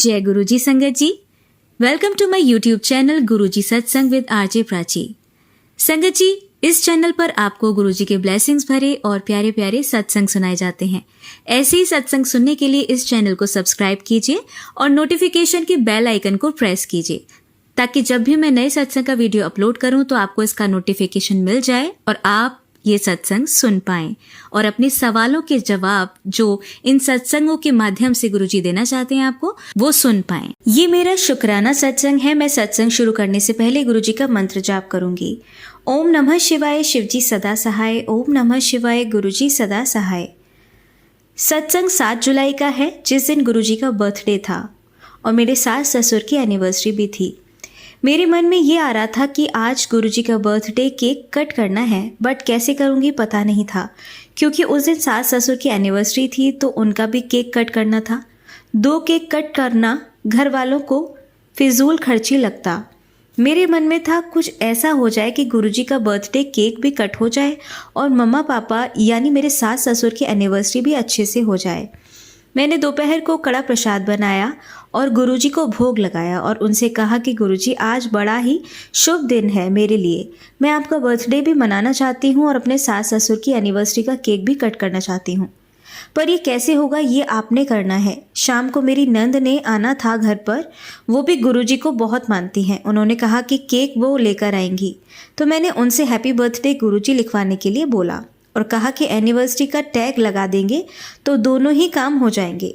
जय गुरुजी संगत ji, welcome to my YouTube channel Guruji Satsang with RJ Prachi. संगत जी, इस चैनल पर आपको गुरुजी के ब्लेसिंग्स भरे और प्यारे प्यारे सत्संग सुनाए जाते हैं। ऐसे ही सत्संग सुनने के लिए इस चैनल को सब्सक्राइब कीजिए और नोटिफिकेशन के बेल आइकन को प्रेस कीजिए, ताकि जब भी मैं नए सत्संग का वीडियो अपलोड करूं तो आपको इसका नोटिफिकेशन मिल जाए और आप ये सत्संग सुन पाएं और अपने सवालों के जवाब जो इन सत्संगों के माध्यम से गुरुजी देना चाहते हैं आपको, वो सुन पाएं। ये मेरा शुक्राना सत्संग है। मैं सत्संग शुरू करने से पहले गुरुजी का मंत्र जाप करूंगी। ओम नमः शिवाय, शिवजी सदा सहाय। ओम नमः शिवाय, गुरुजी सदा सहाय। सत्संग 7 जुलाई का है, जिस दिन गुरुजी का बर्थडे था और मेरे सास ससुर की एनिवर्सरी भी थी। मेरे मन में ये आ रहा था कि आज गुरुजी का बर्थडे केक कट करना है, बट कैसे करूँगी पता नहीं था, क्योंकि उस दिन सास ससुर की एनिवर्सरी थी तो उनका भी केक कट करना था। 2 केक कट करना घर वालों को फिजूल खर्ची लगता। मेरे मन में था कुछ ऐसा हो जाए कि गुरुजी का बर्थडे केक भी कट हो जाए और मम्मा पापा यानी मेरे सास ससुर की एनिवर्सरी भी अच्छे से हो जाए। मैंने दोपहर को कड़ा प्रसाद बनाया और गुरुजी को भोग लगाया और उनसे कहा कि गुरुजी, आज बड़ा ही शुभ दिन है मेरे लिए। मैं आपका बर्थडे भी मनाना चाहती हूँ और अपने सास ससुर की एनिवर्सरी का केक भी कट करना चाहती हूँ, पर ये कैसे होगा, ये आपने करना है। शाम को मेरी नंद ने आना था घर पर, वो भी गुरुजी को बहुत मानती हैं। उन्होंने कहा कि केक वो लेकर आएंगी, तो मैंने उनसे हैप्पी बर्थडे गुरुजी लिखवाने के लिए बोला और कहा कि एनिवर्सरी का टैग लगा देंगे तो दोनों ही काम हो जाएंगे।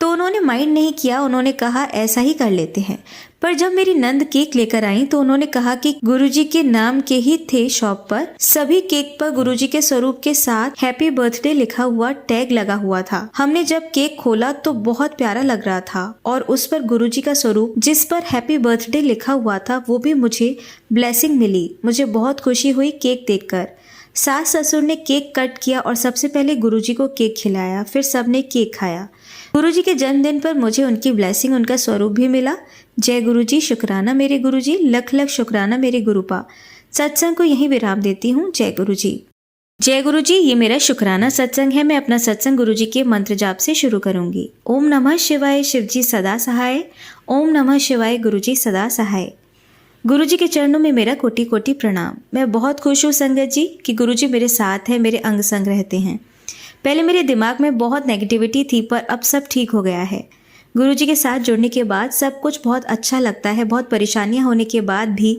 तो उन्होंने माइंड नहीं किया, उन्होंने कहा ऐसा ही कर लेते हैं। पर जब मेरी नंद केक लेकर आई तो उन्होंने कहा कि गुरुजी के नाम के ही थे शॉप पर। सभी केक पर गुरुजी के स्वरूप के साथ हैप्पी बर्थडे लिखा हुआ टैग लगा हुआ था। हमने जब केक खोला तो बहुत प्यारा लग रहा था और उस पर गुरुजी का स्वरूप जिस पर हैप्पी बर्थडे लिखा हुआ था वो भी मुझे ब्लेसिंग मिली। मुझे बहुत खुशी हुई केक देखकर। सास ससुर ने केक कट किया और सबसे पहले गुरुजी को केक खिलाया, फिर सबने केक खाया। गुरुजी के जन्मदिन पर मुझे उनकी ब्लेसिंग, उनका स्वरूप भी मिला। जय गुरुजी, शुक्राना मेरे गुरुजी, लख लख शुक्राना मेरे गुरुपा। सत्संग को यहीं विराम देती हूँ। जय गुरुजी। जय गुरुजी, ये मेरा शुक्राना सत्संग है। मैं अपना सत्संग गुरुजी के मंत्र जाप से शुरू करूंगी। ओम नमः शिवाय, शिवजी सदा सहाय। ओम नमः शिवाय, गुरुजी सदा सहाय। गुरुजी के चरणों में मेरा कोटि कोटि प्रणाम। मैं बहुत खुश हूँ संगत जी कि गुरुजी मेरे साथ है, मेरे अंग संग रहते हैं। पहले मेरे दिमाग में बहुत नेगेटिविटी थी, पर अब सब ठीक हो गया है। गुरुजी के साथ जुड़ने के बाद सब कुछ बहुत अच्छा लगता है। बहुत परेशानियां होने के बाद भी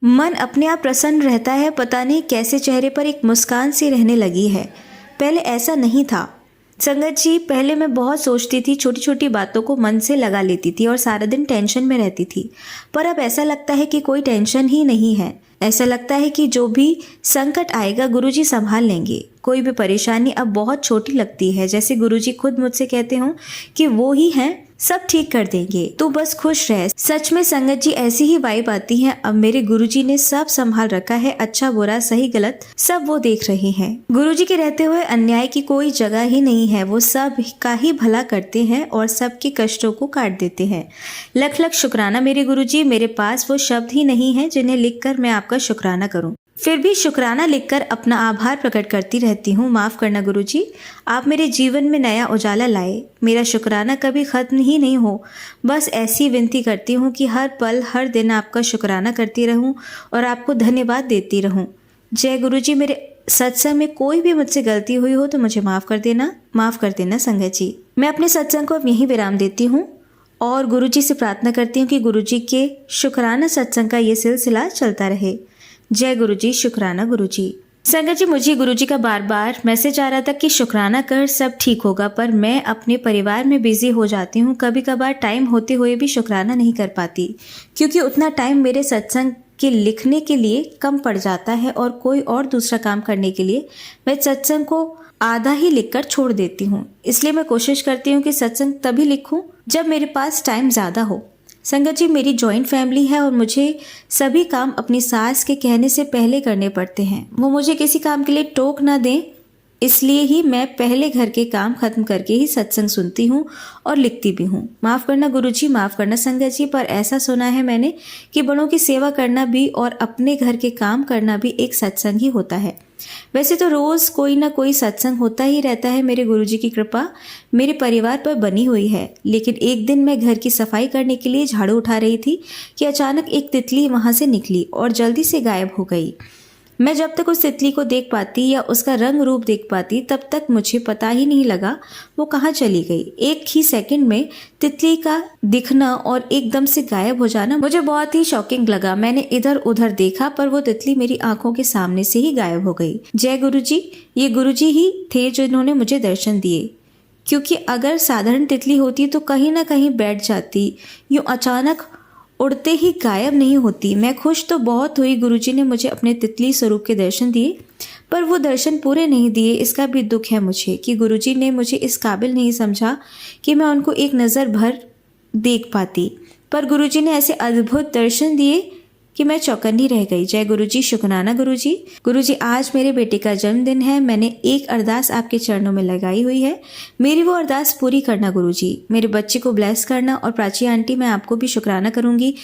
मन अपने आप प्रसन्न रहता है। पता नहीं कैसे चेहरे पर एक मुस्कान सी रहने लगी है। पहले ऐसा नहीं था संगत जी। पहले मैं बहुत सोचती थी, छोटी छोटी बातों को मन से लगा लेती थी और सारा दिन टेंशन में रहती थी। पर अब ऐसा लगता है कि कोई टेंशन ही नहीं है। ऐसा लगता है कि जो भी संकट आएगा गुरुजी संभाल लेंगे। कोई भी परेशानी अब बहुत छोटी लगती है, जैसे गुरुजी खुद मुझसे कहते हो कि वो ही हैं, सब ठीक कर देंगे, तू बस खुश रह। सच में संगत जी ऐसी ही वाइब आती है। अब मेरे गुरुजी ने सब संभाल रखा है, अच्छा बुरा सही गलत सब वो देख रहे हैं। गुरुजी के रहते हुए अन्याय की कोई जगह ही नहीं है। वो सब का ही भला करते हैं और सबके कष्टों को काट देते हैं। लख लख शुक्राना मेरे गुरुजी। मेरे पास वो शब्द ही नहीं है जिन्हें लिखकर मैं आपका शुक्राना करूं। फिर भी शुक्राना लिखकर अपना आभार प्रकट करती रहती हूँ। माफ करना गुरुजी, आप मेरे जीवन में नया उजाला लाए। मेरा शुक्राना कभी खत्म ही नहीं हो। बस ऐसी विनती करती हूँ कि हर पल हर दिन आपका शुक्राना करती रहूँ और आपको धन्यवाद देती रहूँ। जय गुरुजी। मेरे सत्संग में कोई भी मुझसे गलती हुई हो तो मुझे माफ कर देना संगत जी। मैं अपने सत्संग को अब यहीं विराम देती हूँ और गुरुजी से प्रार्थना करती हूँ कि गुरुजी के शुक्राना सत्संग का ये सिलसिला चलता रहे। जय गुरुजी, शुक्राना गुरुजी। संगत जी, मुझे गुरुजी का बार बार मैसेज आ रहा था कि शुक्राना कर, सब ठीक होगा, पर मैं अपने परिवार में बिजी हो जाती हूँ। कभी कभार टाइम होते हुए भी शुक्राना नहीं कर पाती, क्योंकि उतना टाइम मेरे सत्संग के लिखने के लिए कम पड़ जाता है और कोई और दूसरा काम करने के लिए मैं सत्संग को आधा ही लिखकर छोड़ देती हूँ। इसलिए मैं कोशिश करती हूँ कि सत्संग तभी लिखूँ जब मेरे पास टाइम ज़्यादा हो। संगत जी, मेरी जॉइंट फैमिली है और मुझे सभी काम अपनी सास के कहने से पहले करने पड़ते हैं। वो मुझे किसी काम के लिए टोक ना दें इसलिए ही मैं पहले घर के काम खत्म करके ही सत्संग सुनती हूँ और लिखती भी हूँ। माफ़ करना गुरुजी, माफ़ करना संगत जी, पर ऐसा सुना है मैंने कि बड़ों की सेवा करना भी और अपने घर के काम करना भी एक सत्संग ही होता है। वैसे तो रोज़ कोई ना कोई सत्संग होता ही रहता है। मेरे गुरुजी की कृपा मेरे परिवार पर बनी हुई है। लेकिन एक दिन मैं घर की सफाई करने के लिए झाड़ू उठा रही थी कि अचानक एक तितली वहाँ से निकली और जल्दी से गायब हो गई। मैं जब तक उस तितली को देख पाती या उसका रंग रूप देख पाती तब तक मुझे पता ही नहीं लगा वो कहाँ चली गई। एक ही सेकंड में तितली का दिखना और एकदम से गायब हो जाना मुझे बहुत ही शॉकिंग लगा। मैंने इधर उधर देखा पर वो तितली मेरी आंखों के सामने से ही गायब हो गई। जय गुरुजी, ये गुरुजी ही थे जिन्होंने मुझे दर्शन दिए, क्योंकि अगर साधारण तितली होती तो कहीं ना कहीं बैठ जाती, यूँ अचानक उड़ते ही गायब नहीं होती। मैं खुश तो बहुत हुई, गुरुजी ने मुझे अपने तितली स्वरूप के दर्शन दिए, पर वो दर्शन पूरे नहीं दिए। इसका भी दुख है मुझे कि गुरुजी ने मुझे इस काबिल नहीं समझा कि मैं उनको एक नज़र भर देख पाती, पर गुरुजी ने ऐसे अद्भुत दर्शन दिए कि मैं चौकन्नी रह गई। जय गुरुजी, शुक्राना गुरुजी। गुरुजी, आज मेरे बेटे का जन्मदिन है। मैंने एक अरदास आपके चरणों में लगाई हुई है, मेरी वो अरदास पूरी करना गुरुजी। मेरे बच्चे को ब्लेस करना। और प्राची आंटी, मैं आपको भी शुक्राना करूंगी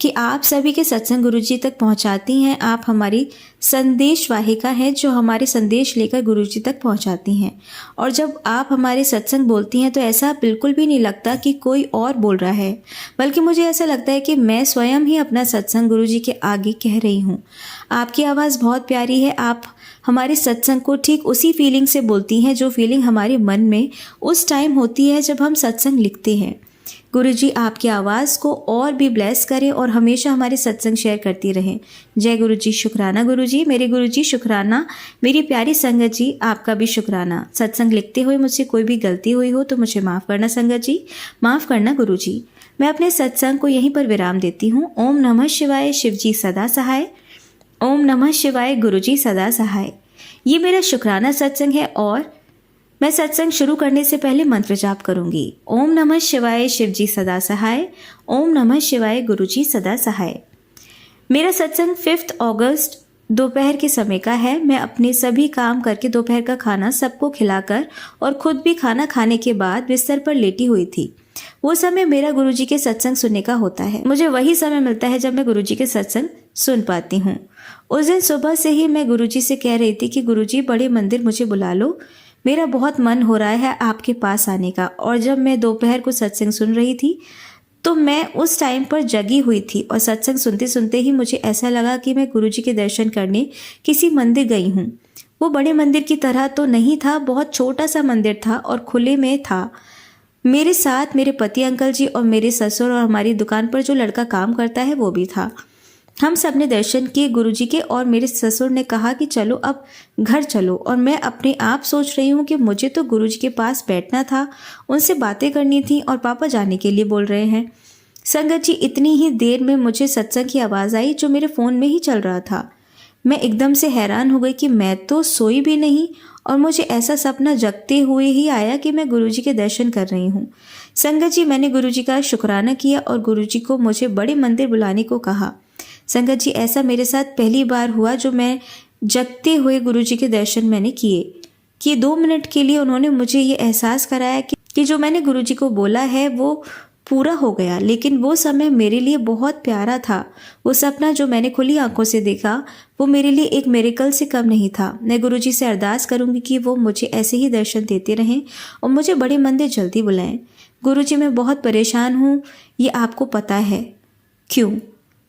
कि आप सभी के सत्संग गुरुजी तक पहुंचाती हैं। आप हमारी संदेश वाहिका हैं जो हमारे संदेश लेकर गुरुजी तक पहुंचाती हैं। और जब आप हमारे सत्संग बोलती हैं तो ऐसा बिल्कुल भी नहीं लगता कि कोई और बोल रहा है, बल्कि मुझे ऐसा लगता है कि मैं स्वयं ही अपना सत्संग गुरुजी के आगे कह रही हूँ। आपकी आवाज़ बहुत प्यारी है। आप हमारे सत्संग को ठीक उसी फीलिंग से बोलती हैं जो फीलिंग हमारे मन में उस टाइम होती है जब हम सत्संग लिखते हैं। गुरुजी, आपकी आवाज़ को और भी ब्लेस करें और हमेशा हमारे सत्संग शेयर करती रहें। जय गुरुजी, शुक्राना गुरुजी। मेरे गुरुजी शुक्राना। मेरी प्यारी संगत जी, आपका भी शुक्राना। सत्संग लिखते हुए मुझसे कोई भी गलती हुई हो तो मुझे माफ़ करना संगत जी, माफ़ करना गुरुजी। मैं अपने सत्संग को यहीं पर विराम देती हूँ। ओम नमः शिवाय, शिवजी सदा सहाय। ओम नमः शिवाय, गुरुजी सदा सहाय। ये मेरा शुक्राना सत्संग है और मैं सत्संग शुरू करने से पहले मंत्र जाप करूंगी। ओम नमः शिवाय, शिवजी सदा सहाय। ओम नमः शिवाय, गुरुजी सदा सहाय। मेरा सत्संग 5 अगस्त दोपहर के समय का है। मैं अपने सभी काम करके दोपहर का खाना सबको खिलाकर और खुद भी खाना खाने के बाद बिस्तर पर लेटी हुई थी। वो समय मेरा गुरुजी के सत्संग सुनने का होता है। मुझे वही समय मिलता है जब मैं गुरुजी के सत्संग सुन पाती हूँ। उस दिन सुबह से ही मैं गुरुजी से कह रही थी कि गुरुजी, बड़े मंदिर मुझे बुला लो, मेरा बहुत मन हो रहा है आपके पास आने का। और जब मैं दोपहर को सत्संग सुन रही थी तो मैं उस टाइम पर जगी हुई थी और सत्संग सुनते सुनते ही मुझे ऐसा लगा कि मैं गुरुजी के दर्शन करने किसी मंदिर गई हूँ। वो बड़े मंदिर की तरह तो नहीं था, बहुत छोटा सा मंदिर था और खुले में था। मेरे साथ मेरे पति अंकल जी और मेरे ससुर और हमारी दुकान पर जो लड़का काम करता है वो भी था। हम सब ने दर्शन किए गुरुजी के और मेरे ससुर ने कहा कि चलो अब घर चलो। और मैं अपने आप सोच रही हूँ कि मुझे तो गुरुजी के पास बैठना था, उनसे बातें करनी थी और पापा जाने के लिए बोल रहे हैं। संगत जी, इतनी ही देर में मुझे सत्संग की आवाज़ आई जो मेरे फ़ोन में ही चल रहा था। मैं एकदम से हैरान हो गई कि मैं तो सोई भी नहीं और मुझे ऐसा सपना जगते हुए ही आया कि मैं गुरुजी के दर्शन कर रही हूँ। संगत जी, मैंने गुरुजी का शुक्राना किया और गुरुजी को मुझे बड़े मंदिर बुलाने को कहा। संगत जी, ऐसा मेरे साथ पहली बार हुआ जो मैं जगते हुए गुरुजी के दर्शन मैंने किए कि 2 मिनट के लिए उन्होंने मुझे ये एहसास कराया कि जो मैंने गुरुजी को बोला है वो पूरा हो गया। लेकिन वो समय मेरे लिए बहुत प्यारा था। वो सपना जो मैंने खुली आंखों से देखा वो मेरे लिए एक मिरेकल से कम नहीं था। मैं गुरुजी से अरदास करूंगी कि वो मुझे ऐसे ही दर्शन देते रहें और मुझे बड़े मंदिर जल्दी बुलाएं। गुरुजी, मैं बहुत परेशान हूँ, ये आपको पता है। क्यों?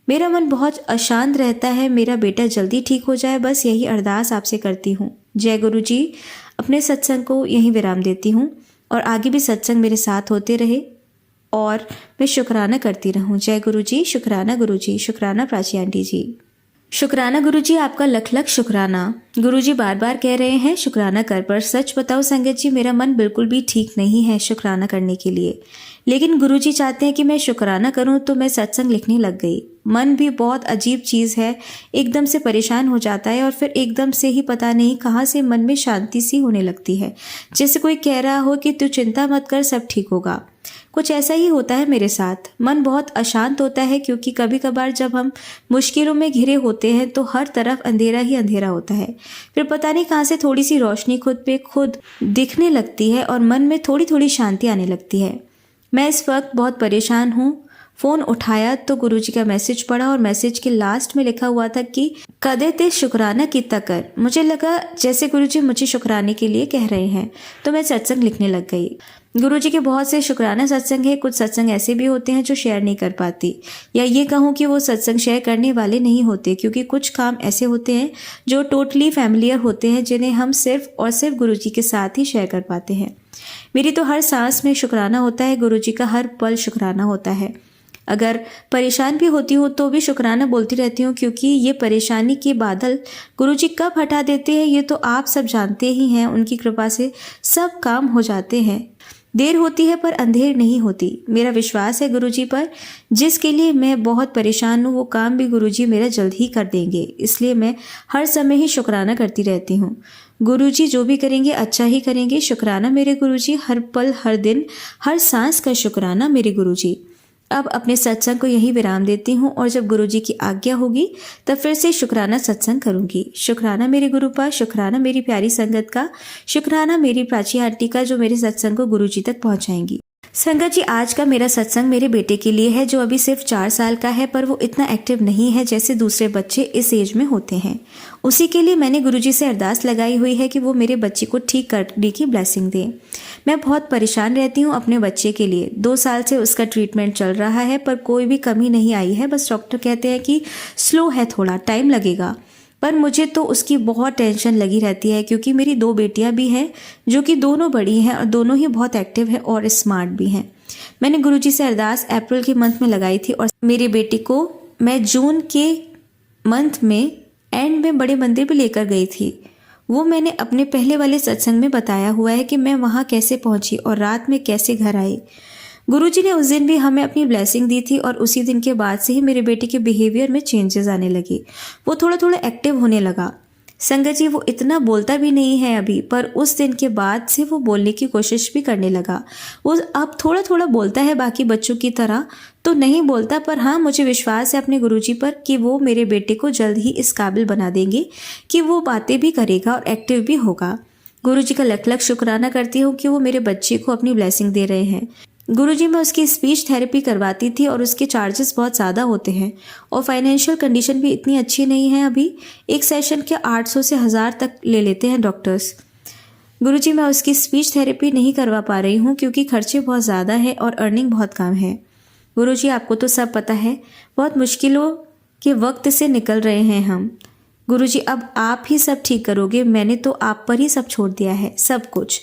मेरा मन बहुत अशांत रहता है। मेरा बेटा जल्दी ठीक हो जाए, बस यही अरदास आपसे करती हूँ। जय गुरुजी। अपने सत्संग को यहीं विराम देती हूँ और आगे भी सत्संग मेरे साथ होते रहे और मैं शुक्राना करती रहूँ। जय गुरुजी, शुक्राना गुरुजी, शुक्राना प्राची आंटी जी। शुक्राना गुरुजी, आपका लख लख शुक्राना। गुरुजी बार बार कह रहे हैं शुक्राना कर, पर सच बताओ संगत जी, मेरा मन बिल्कुल भी ठीक नहीं है शुक्राना करने के लिए। लेकिन गुरुजी चाहते हैं कि मैं शुक्राना करूं तो मैं सत्संग लिखने लग गई। मन भी बहुत अजीब चीज़ है, एकदम से परेशान हो जाता है और फिर एकदम से ही पता नहीं कहाँ से मन में शांति सी होने लगती है, जैसे कोई कह रहा हो कि तू चिंता मत कर, सब ठीक होगा। कुछ ऐसा ही होता है मेरे साथ। मन बहुत अशांत होता है क्योंकि कभी कभार जब हम मुश्किलों में घिरे होते हैं तो हर तरफ अंधेरा ही अंधेरा होता है। फिर पता नहीं कहाँ से थोड़ी सी रोशनी खुद पे खुद दिखने लगती है और मन में थोड़ी थोड़ी शांति आने लगती है। मैं इस वक्त बहुत परेशान हूँ। फ़ोन उठाया तो गुरुजी का मैसेज पढ़ा और मैसेज के लास्ट में लिखा हुआ था कि कदे ते शुक्राना कितना कर। मुझे लगा जैसे गुरुजी मुझे शुक्राने के लिए कह रहे हैं, तो मैं सत्संग लिखने लग गई। गुरुजी के बहुत से शुक्राना सत्संग है। कुछ सत्संग ऐसे भी होते हैं जो शेयर नहीं कर पाती, या ये कहूँ कि वो सत्संग शेयर करने वाले नहीं होते, क्योंकि कुछ काम ऐसे होते हैं जो टोटली फैमिलियर होते हैं, जिन्हें हम सिर्फ और सिर्फ गुरुजी के साथ ही शेयर कर पाते हैं। मेरी तो हर सांस में शुक्राना होता है, गुरुजी का हर पल शुक्राना होता है। अगर परेशान भी होती हूँ तो भी शुक्राना बोलती रहती हूँ, क्योंकि ये परेशानी के बादल गुरुजी कब हटा देते हैं ये तो आप सब जानते ही हैं। उनकी कृपा से सब काम हो जाते हैं। देर होती है पर अंधेर नहीं होती। मेरा विश्वास है गुरुजी पर, जिसके लिए मैं बहुत परेशान हूँ वो काम भी गुरुजी मेरा जल्द ही कर देंगे। इसलिए मैं हर समय ही शुक्राना करती रहती हूँ। गुरुजी जो भी करेंगे अच्छा ही करेंगे। शुक्राना मेरे गुरुजी, हर पल हर दिन हर सांस का शुक्राना मेरे गुरुजी। अब अपने सत्संग को यही विराम देती हूँ और जब गुरुजी की आज्ञा होगी तब फिर से शुक्राना सत्संग करूँगी। शुक्राना मेरे गुरु का, शुक्राना मेरी प्यारी संगत का, शुक्राना मेरी प्राची आंटी का जो मेरे सत्संग को गुरुजी तक पहुँचाएंगी। संगत जी, आज का मेरा सत्संग मेरे बेटे के लिए है जो अभी सिर्फ 4 साल का है, पर वो इतना एक्टिव नहीं है जैसे दूसरे बच्चे इस एज में होते हैं। उसी के लिए मैंने गुरुजी से अरदास लगाई हुई है कि वो मेरे बच्चे को ठीक करने की ब्लेसिंग दें। मैं बहुत परेशान रहती हूँ अपने बच्चे के लिए। 2 साल से उसका ट्रीटमेंट चल रहा है पर कोई भी कमी नहीं आई है। बस डॉक्टर कहते हैं कि स्लो है, थोड़ा टाइम लगेगा। पर मुझे तो उसकी बहुत टेंशन लगी रहती है, क्योंकि मेरी 2 बेटियां भी हैं जो कि दोनों बड़ी हैं और दोनों ही बहुत एक्टिव हैं और स्मार्ट भी हैं। मैंने गुरुजी से अरदास अप्रैल के मंथ में लगाई थी और मेरी बेटी को मैं जून के मंथ में एंड में बड़े मंदिर भी लेकर गई थी। वो मैंने अपने पहले वाले सत्संग में बताया हुआ है कि मैं वहाँ कैसे पहुँची और रात में कैसे घर आई। गुरुजी ने उस दिन भी हमें अपनी ब्लेसिंग दी थी और उसी दिन के बाद से ही मेरे बेटे के बिहेवियर में चेंजेस आने लगे। वो थोड़ा थोड़ा एक्टिव होने लगा। संगत जी, वो इतना बोलता भी नहीं है अभी, पर उस दिन के बाद से वो बोलने की कोशिश भी करने लगा। वो अब थोड़ा थोड़ा बोलता है, बाकी बच्चों की तरह तो नहीं बोलता, पर हाँ मुझे विश्वास है अपने गुरुजी पर कि वो मेरे बेटे को जल्द ही इस काबिल बना देंगे कि वो बातें भी करेगा और एक्टिव भी होगा। गुरुजी का लख लख शुक्राना करती हूँ कि वो मेरे बच्चे को अपनी ब्लेसिंग दे रहे हैं। गुरुजी मैं उसकी स्पीच थेरेपी करवाती थी और उसके चार्जेस बहुत ज़्यादा होते हैं और फाइनेंशियल कंडीशन भी इतनी अच्छी नहीं है अभी। एक सेशन के 800 से 1000 तक ले लेते हैं डॉक्टर्स। गुरुजी मैं उसकी स्पीच थेरेपी नहीं करवा पा रही हूँ क्योंकि खर्चे बहुत ज़्यादा है और अर्निंग बहुत कम है। गुरुजी आपको तो सब पता है, बहुत मुश्किलों के वक्त से निकल रहे हैं हम। गुरुजी अब आप ही सब ठीक करोगे, मैंने तो आप पर ही सब छोड़ दिया है। सब कुछ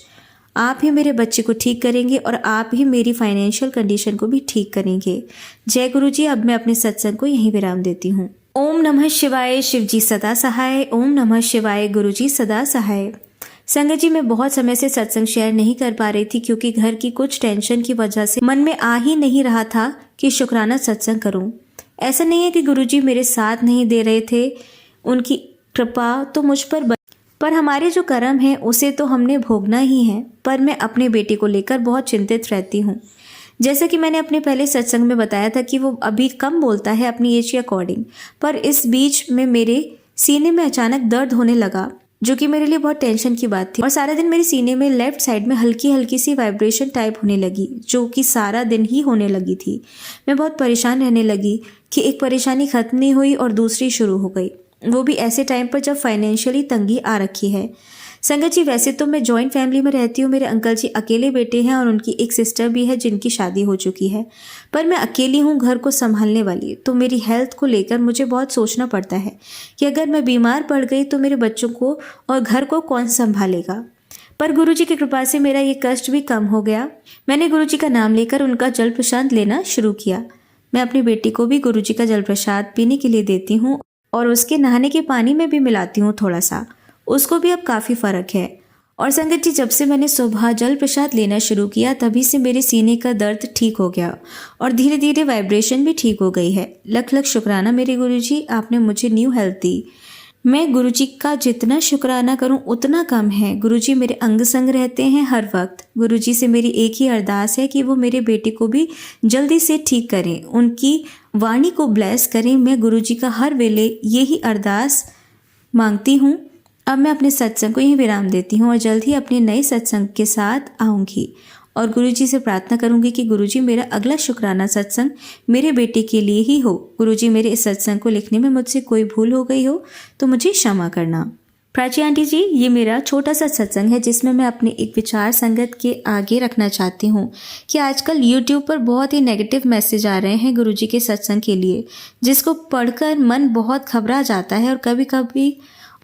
आप ही मेरे बच्चे को ठीक करेंगे और आप ही मेरी फाइनेंशियल कंडीशन को भी ठीक करेंगे। जय गुरु जी। अब मैं अपने सत्संग को यहीं विराम देती हूँ। ओम नमः शिवाय, शिव जी सदा सहाय। ओम नमः शिवाय, गुरु जी सदा सहाय। संगत जी, मैं बहुत समय से सत्संग शेयर नहीं कर पा रही थी क्योंकि घर की कुछ टेंशन की वजह से मन में आ ही नहीं रहा था कि शुक्राना सत्संग करूं। ऐसा नहीं है कि गुरुजी मेरे साथ नहीं दे रहे थे, उनकी कृपा तो मुझ पर हमारे जो कर्म है उसे तो हमने भोगना ही है। पर मैं अपने बेटे को लेकर बहुत चिंतित रहती हूँ। जैसा कि मैंने अपने पहले सत्संग में बताया था कि वो अभी कम बोलता है अपनी एज के अकॉर्डिंग, पर इस बीच में मेरे सीने में अचानक दर्द होने लगा, जो कि मेरे लिए बहुत टेंशन की बात थी। और सारा दिन मेरे सीने में लेफ्ट साइड में हल्की हल्की सी वाइब्रेशन टाइप होने लगी, जो कि सारा दिन ही होने लगी थी। मैं बहुत परेशान रहने लगी कि एक परेशानी खत्म नहीं हुई और दूसरी शुरू हो गई, वो भी ऐसे टाइम पर जब फाइनेंशियली तंगी आ रखी है। संगत जी, वैसे तो मैं जॉइंट फैमिली में रहती हूँ। मेरे अंकल जी अकेले बेटे हैं और उनकी एक सिस्टर भी है जिनकी शादी हो चुकी है, पर मैं अकेली हूँ घर को संभालने वाली। तो मेरी हेल्थ को लेकर मुझे बहुत सोचना पड़ता है कि अगर मैं बीमार पड़ गई तो मेरे बच्चों को और घर को कौन संभालेगा। पर गुरुजी की कृपा से मेरा ये कष्ट भी कम हो गया। मैंने गुरुजी का नाम लेकर उनका जल प्रसाद लेना शुरू किया। मैं अपनी बेटी को भी गुरुजी का जल प्रसाद पीने के लिए देती हूँ और उसके नहाने के पानी में भी मिलाती हूँ थोड़ा सा। उसको भी अब काफ़ी फ़र्क है। और संगत जी, जब से मैंने सुबह जल प्रसाद लेना शुरू किया तभी से मेरे सीने का दर्द ठीक हो गया और धीरे धीरे वाइब्रेशन भी ठीक हो गई है। लख लख शुक्राना मेरे गुरुजी, आपने मुझे न्यू हेल्थ दी। मैं गुरुजी का जितना शुक्राना करूं उतना कम है। गुरुजी मेरे अंग संग रहते हैं हर वक्त। गुरुजी से मेरी एक ही अरदास है कि वो मेरे बेटे को भी जल्दी से ठीक करें, उनकी वाणी को ब्लेस करें। मैं गुरुजी का हर वेले यही अरदास मांगती हूँ। अब मैं अपने सत्संग को यहीं विराम देती हूँ और जल्द ही अपने नए सत्संग के साथ आऊँगी और गुरुजी से प्रार्थना करूँगी कि गुरुजी मेरा अगला शुक्राना सत्संग मेरे बेटे के लिए ही हो। गुरुजी मेरे इस सत्संग को लिखने में मुझसे कोई भूल हो गई हो तो मुझे क्षमा करना। प्राची आंटी जी, ये मेरा छोटा सा सत्संग है जिसमें मैं अपने एक विचार संगत के आगे रखना चाहती हूँ कि आजकल यूट्यूब पर बहुत ही नेगेटिव मैसेज आ रहे हैं गुरुजी के सत्संग के लिए, जिसको पढ़कर मन बहुत घबरा जाता है।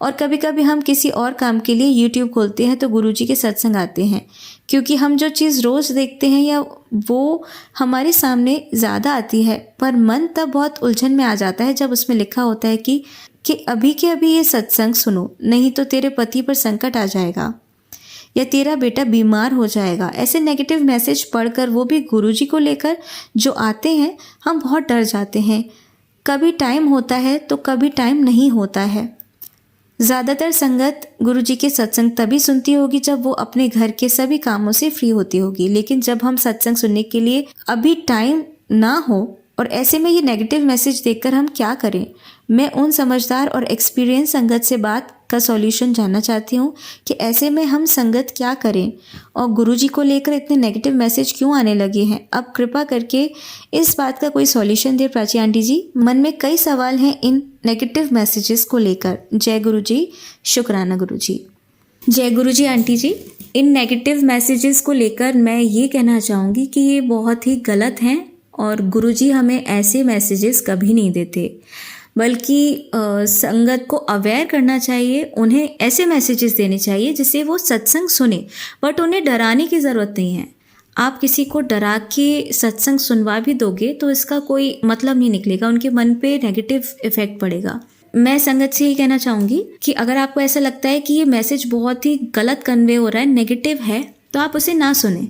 और कभी कभी हम किसी और काम के लिए यूट्यूब खोलते हैं तो गुरुजी के सत्संग आते हैं, क्योंकि हम जो चीज़ रोज़ देखते हैं या वो हमारे सामने ज़्यादा आती है, पर मन तब बहुत उलझन में आ जाता है जब उसमें लिखा होता है कि अभी के अभी ये सत्संग सुनो, नहीं तो तेरे पति पर संकट आ जाएगा या तेरा बेटा बीमार हो जाएगा। ऐसे नेगेटिव मैसेज पढ़कर, वो भी गुरुजी को लेकर जो आते हैं, हम बहुत डर जाते हैं। कभी टाइम होता है तो कभी टाइम नहीं होता है। ज़्यादातर संगत गुरुजी के सत्संग तभी सुनती होगी जब वो अपने घर के सभी कामों से फ्री होती होगी, लेकिन जब हम सत्संग सुनने के लिए अभी टाइम ना हो और ऐसे में ये नेगेटिव मैसेज देखकर हम क्या करें। मैं उन समझदार और एक्सपीरियंस संगत से बात का सॉल्यूशन जानना चाहती हूँ कि ऐसे में हम संगत क्या करें और गुरुजी को लेकर इतने नेगेटिव मैसेज क्यों आने लगे हैं। अब कृपा करके इस बात का कोई सॉल्यूशन दे प्राची आंटी जी। मन में कई सवाल हैं इन नेगेटिव मैसेजेस को लेकर। जय गुरुजी, शुक्राना गुरुजी। जय गुरुजी आंटी जी। इन नेगेटिव मैसेजेस को लेकर मैं ये कहना चाहूँगी कि ये बहुत ही गलत हैं और गुरुजी हमें ऐसे मैसेजेस कभी नहीं देते, बल्कि संगत को अवेयर करना चाहिए। उन्हें ऐसे मैसेजेस देने चाहिए जिससे वो सत्संग सुने, बट उन्हें डराने की ज़रूरत नहीं है। आप किसी को डरा के सत्संग सुनवा भी दोगे तो इसका कोई मतलब नहीं निकलेगा, उनके मन पे नेगेटिव इफेक्ट पड़ेगा। मैं संगत से ये कहना चाहूँगी कि अगर आपको ऐसा लगता है कि ये मैसेज बहुत ही गलत कन्वे हो रहा है, नेगेटिव है, तो आप उसे ना सुने।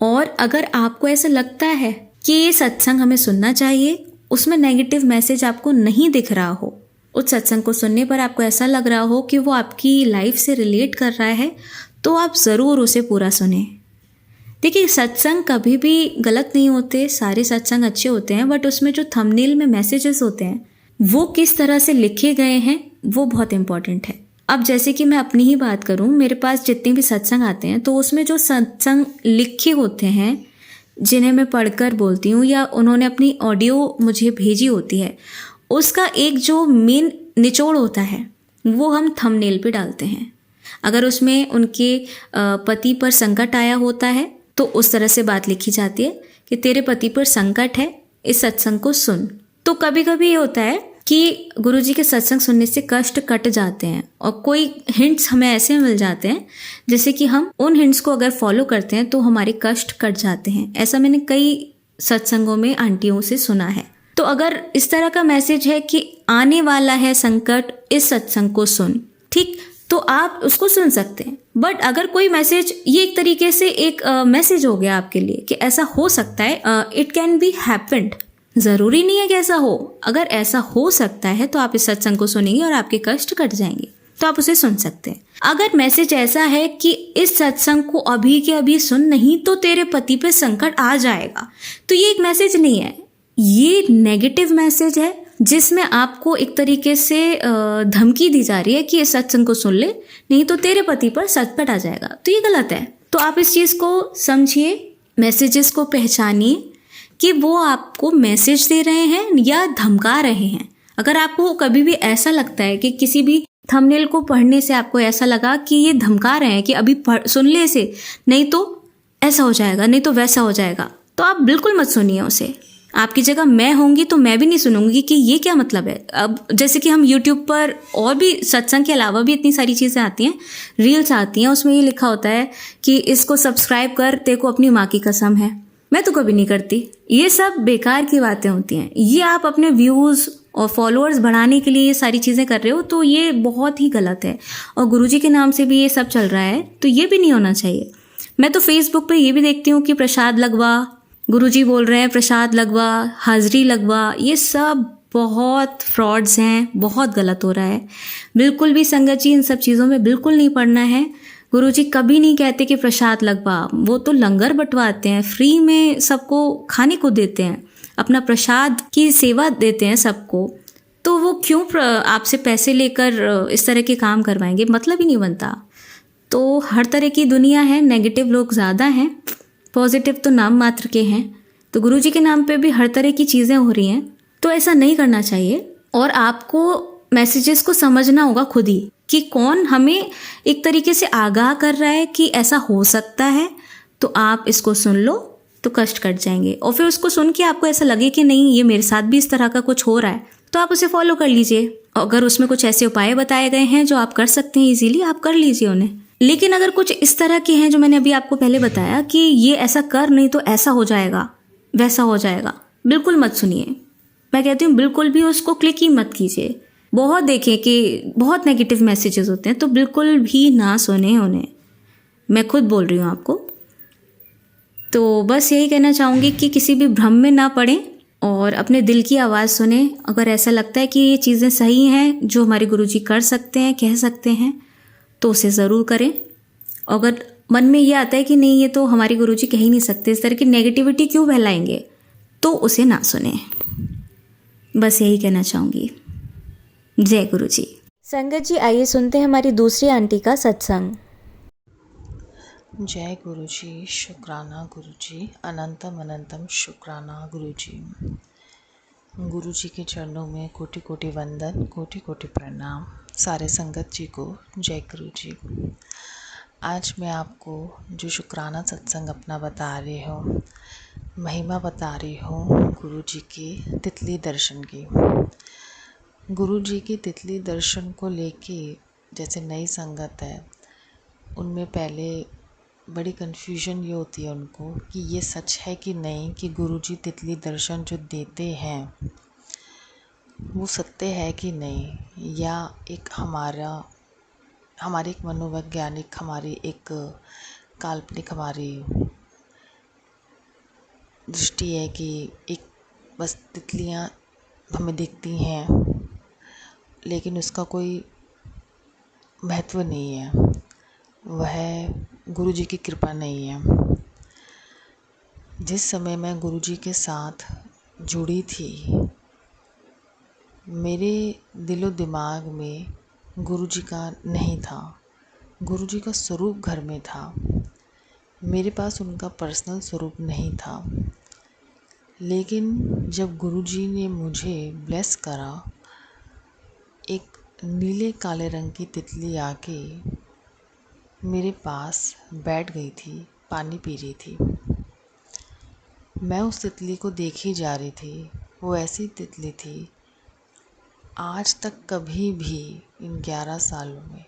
और अगर आपको ऐसा लगता है कि ये सत्संग हमें सुनना चाहिए, उसमें नेगेटिव मैसेज आपको नहीं दिख रहा हो, उस सत्संग को सुनने पर आपको ऐसा लग रहा हो कि वो आपकी लाइफ से रिलेट कर रहा है, तो आप ज़रूर उसे पूरा सुने। देखिए, सत्संग कभी भी गलत नहीं होते, सारे सत्संग अच्छे होते हैं, बट उसमें जो थंबनेल में मैसेजेस होते हैं वो किस तरह से लिखे गए हैं वो बहुत इंपॉर्टेंट है। अब जैसे कि मैं अपनी ही बात करूं, मेरे पास जितने भी सत्संग आते हैं तो उसमें जो सत्संग लिखे होते हैं, जिन्हें मैं पढ़कर बोलती हूँ या उन्होंने अपनी ऑडियो मुझे भेजी होती है, उसका एक जो मेन निचोड़ होता है वो हम थंबनेल पे डालते हैं। अगर उसमें उनके पति पर संकट आया होता है तो उस तरह से बात लिखी जाती है कि तेरे पति पर संकट है, इस सत्संग को सुन। तो कभी कभी ये होता है कि गुरुजी के सत्संग सुनने से कष्ट कट जाते हैं और कोई हिंट्स हमें ऐसे मिल जाते हैं जैसे कि हम उन हिंट्स को अगर फॉलो करते हैं तो हमारे कष्ट कट जाते हैं। ऐसा मैंने कई सत्संगों में आंटियों से सुना है। तो अगर इस तरह का मैसेज है कि आने वाला है संकट, इस सत्संग को सुन, ठीक, तो आप उसको सुन सकते हैं। बट अगर कोई मैसेज, ये एक तरीके से एक मैसेज हो गया आपके लिए कि ऐसा हो सकता है, इट कैन बी हैपेंड, ज़रूरी नहीं है कि ऐसा हो। अगर ऐसा हो सकता है तो आप इस सत्संग को सुनेंगे और आपके कष्ट कट जाएंगे, तो आप उसे सुन सकते हैं। अगर मैसेज ऐसा है कि इस सत्संग को अभी के अभी सुन, नहीं तो तेरे पति पे संकट आ जाएगा, तो ये एक मैसेज नहीं है, ये नेगेटिव मैसेज है जिसमें आपको एक तरीके से धमकी दी जा रही है कि इस सत्संग को सुन ले, नहीं तो तेरे पति पर संकट आ जाएगा। तो ये गलत है। तो आप इस चीज़ को समझिए, मैसेजेस को पहचानिए कि वो आपको मैसेज दे रहे हैं या धमका रहे हैं। अगर आपको कभी भी ऐसा लगता है कि किसी भी थंबनेल को पढ़ने से आपको ऐसा लगा कि ये धमका रहे हैं कि अभी सुन ले इसे, नहीं तो ऐसा हो जाएगा, नहीं तो वैसा हो जाएगा, तो आप बिल्कुल मत सुनिए उसे। आपकी जगह मैं होंगी तो मैं भी नहीं सुनूंगी कि ये क्या मतलब है। अब जैसे कि हम YouTube पर और भी सत्संग के अलावा भी इतनी सारी चीज़ें आती हैं, रील्स आती हैं, उसमें ये लिखा होता है कि इसको सब्सक्राइब कर, तेरे को अपनी माँ की कसम है। मैं तो कभी नहीं करती। ये सब बेकार की बातें होती हैं। ये आप अपने व्यूज़ और फॉलोअर्स बढ़ाने के लिए ये सारी चीज़ें कर रहे हो, तो ये बहुत ही गलत है। और गुरुजी के नाम से भी ये सब चल रहा है, तो ये भी नहीं होना चाहिए। मैं तो फेसबुक पे ये भी देखती हूँ कि प्रसाद लगवा, गुरुजी बोल रहे हैं प्रसाद लगवा, हाजिरी लगवा, ये सब बहुत फ्रॉड्स हैं, बहुत गलत हो रहा है। बिल्कुल भी संगत जी इन सब चीज़ों में बिल्कुल नहीं पड़ना है। गुरुजी कभी नहीं कहते कि प्रसाद लगवा, वो तो लंगर बंटवाते हैं, फ्री में सबको खाने को देते हैं, अपना प्रसाद की सेवा देते हैं सबको। तो वो क्यों आपसे पैसे लेकर इस तरह के काम करवाएंगे, मतलब ही नहीं बनता। तो हर तरह की दुनिया है, नेगेटिव लोग ज़्यादा हैं, पॉजिटिव तो नाम मात्र के हैं। तो गुरुजी के नाम पे भी हर तरह की चीज़ें हो रही हैं, तो ऐसा नहीं करना चाहिए। और आपको मैसेजेस को समझना होगा खुद ही कि कौन हमें एक तरीके से आगाह कर रहा है कि ऐसा हो सकता है, तो आप इसको सुन लो तो कष्ट कट जाएंगे। और फिर उसको सुन के आपको ऐसा लगे कि नहीं, ये मेरे साथ भी इस तरह का कुछ हो रहा है, तो आप उसे फॉलो कर लीजिए। अगर उसमें कुछ ऐसे उपाय बताए गए हैं जो आप कर सकते हैं इजीली, आप कर लीजिए उन्हें। लेकिन अगर कुछ इस तरह के हैं जो मैंने अभी आपको पहले बताया कि ये ऐसा कर नहीं तो ऐसा हो जाएगा, वैसा हो जाएगा, बिल्कुल मत सुनिए। मैं कहती हूँ बिल्कुल भी उसको क्लिक ही मत कीजिए। बहुत देखें कि बहुत नेगेटिव मैसेजेस होते हैं, तो बिल्कुल भी ना सुने उन्हें। मैं खुद बोल रही हूँ आपको। तो बस यही कहना चाहूँगी कि किसी भी भ्रम में ना पड़ें और अपने दिल की आवाज़ सुने। अगर ऐसा लगता है कि ये चीज़ें सही हैं जो हमारे गुरुजी कर सकते हैं, कह सकते हैं, तो उसे ज़रूर करें। अगर मन में ये आता है कि नहीं, ये तो हमारे गुरुजी कह ही नहीं सकते, इस तरह की नेगेटिविटी क्यों फैलाएंगे, तो उसे ना सुने। बस यही कहना चाहूँगी। जय गुरुजी। संगत जी, आइए सुनते हैं हमारी दूसरी आंटी का सत्संग। जय गुरुजी, शुक्राना गुरुजी, अनंतम अनंतम शुक्राना गुरुजी। गुरुजी के चरणों में कोटि कोटि वंदन, कोटि कोटि प्रणाम। सारे संगत जी को जय गुरुजी। आज मैं आपको जो शुक्राना सत्संग अपना बता रही हूँ, महिमा बता रही हूँ गुरुजी की तितली दर्शन की। गुरुजी की तितली दर्शन को लेके जैसे नई संगत है, उनमें पहले बड़ी कन्फ्यूजन ये होती है उनको कि ये सच है कि नहीं, कि गुरुजी तितली दर्शन जो देते हैं वो सत्य है कि नहीं, या एक हमारी एक मनोवैज्ञानिक, हमारी एक काल्पनिक हमारी दृष्टि है कि एक बस तितलियाँ हमें दिखती हैं लेकिन उसका कोई महत्व नहीं है, वह गुरुजी की कृपा नहीं है। जिस समय मैं गुरुजी के साथ जुड़ी थी, मेरे दिलो दिमाग में गुरुजी का नहीं था, गुरुजी का स्वरूप घर में था, मेरे पास उनका पर्सनल स्वरूप नहीं था। लेकिन जब गुरुजी ने मुझे ब्लेस करा, एक नीले काले रंग की तितली आके मेरे पास बैठ गई थी, पानी पी रही थी। मैं उस तितली को देखी जा रही थी। वो ऐसी तितली थी, आज तक कभी भी इन 11 सालों में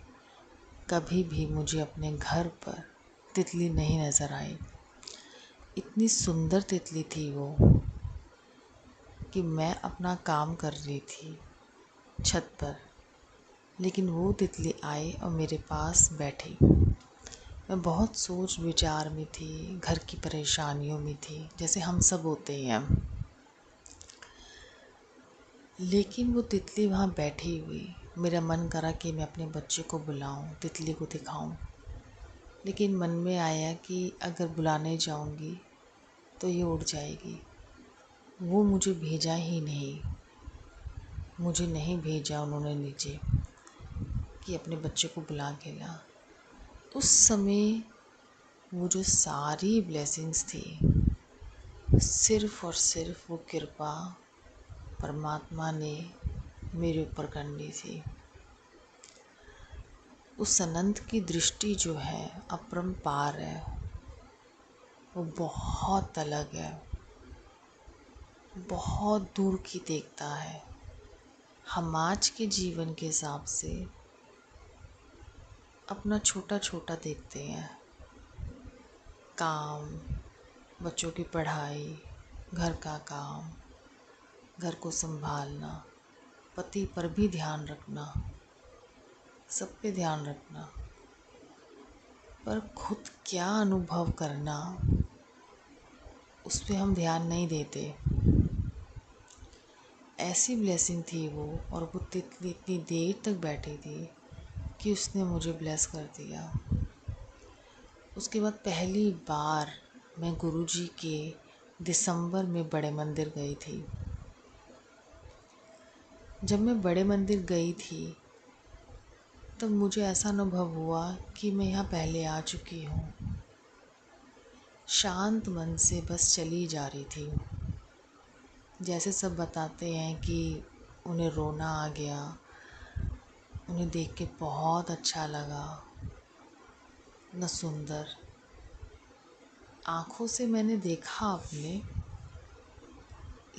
कभी भी मुझे अपने घर पर तितली नहीं नज़र आई। इतनी सुंदर तितली थी वो कि मैं अपना काम कर रही थी छत पर, लेकिन वो तितली आई और मेरे पास बैठी। मैं बहुत सोच विचार में थी, घर की परेशानियों में थी, जैसे हम सब होते हैं। लेकिन वो तितली वहाँ बैठी हुई, मेरा मन करा कि मैं अपने बच्चे को बुलाऊं, तितली को दिखाऊं। लेकिन मन में आया कि अगर बुलाने जाऊंगी तो ये उड़ जाएगी। वो मुझे भेजा ही नहीं, मुझे नहीं भेजा उन्होंने नीचे कि अपने बच्चे को बुला के ला। उस समय वो जो सारी ब्लेसिंग्स थी, सिर्फ़ और सिर्फ वो कृपा परमात्मा ने मेरे ऊपर करनी थी। उस अनंत की दृष्टि जो है अपरंपार है, वो बहुत अलग है, बहुत दूर की देखता है। हम आज के जीवन के हिसाब से अपना छोटा छोटा देखते हैं, काम, बच्चों की पढ़ाई, घर का काम, घर को संभालना, पति पर भी ध्यान रखना, सब पे ध्यान रखना, पर खुद क्या अनुभव करना उस पे हम ध्यान नहीं देते। ऐसी ब्लेसिंग थी वो, और वो इतनी इतनी देर तक बैठी थी कि उसने मुझे ब्लेस कर दिया। उसके बाद पहली बार मैं गुरुजी के दिसंबर में बड़े मंदिर गई थी। जब मैं बड़े मंदिर गई थी तब मुझे ऐसा अनुभव हुआ कि मैं यहाँ पहले आ चुकी हूँ। शांत मन से बस चली जा रही थी। जैसे सब बताते हैं कि उन्हें रोना आ गया, उन्हें देख के बहुत अच्छा लगा, न सुंदर। आँखों से मैंने देखा अपने,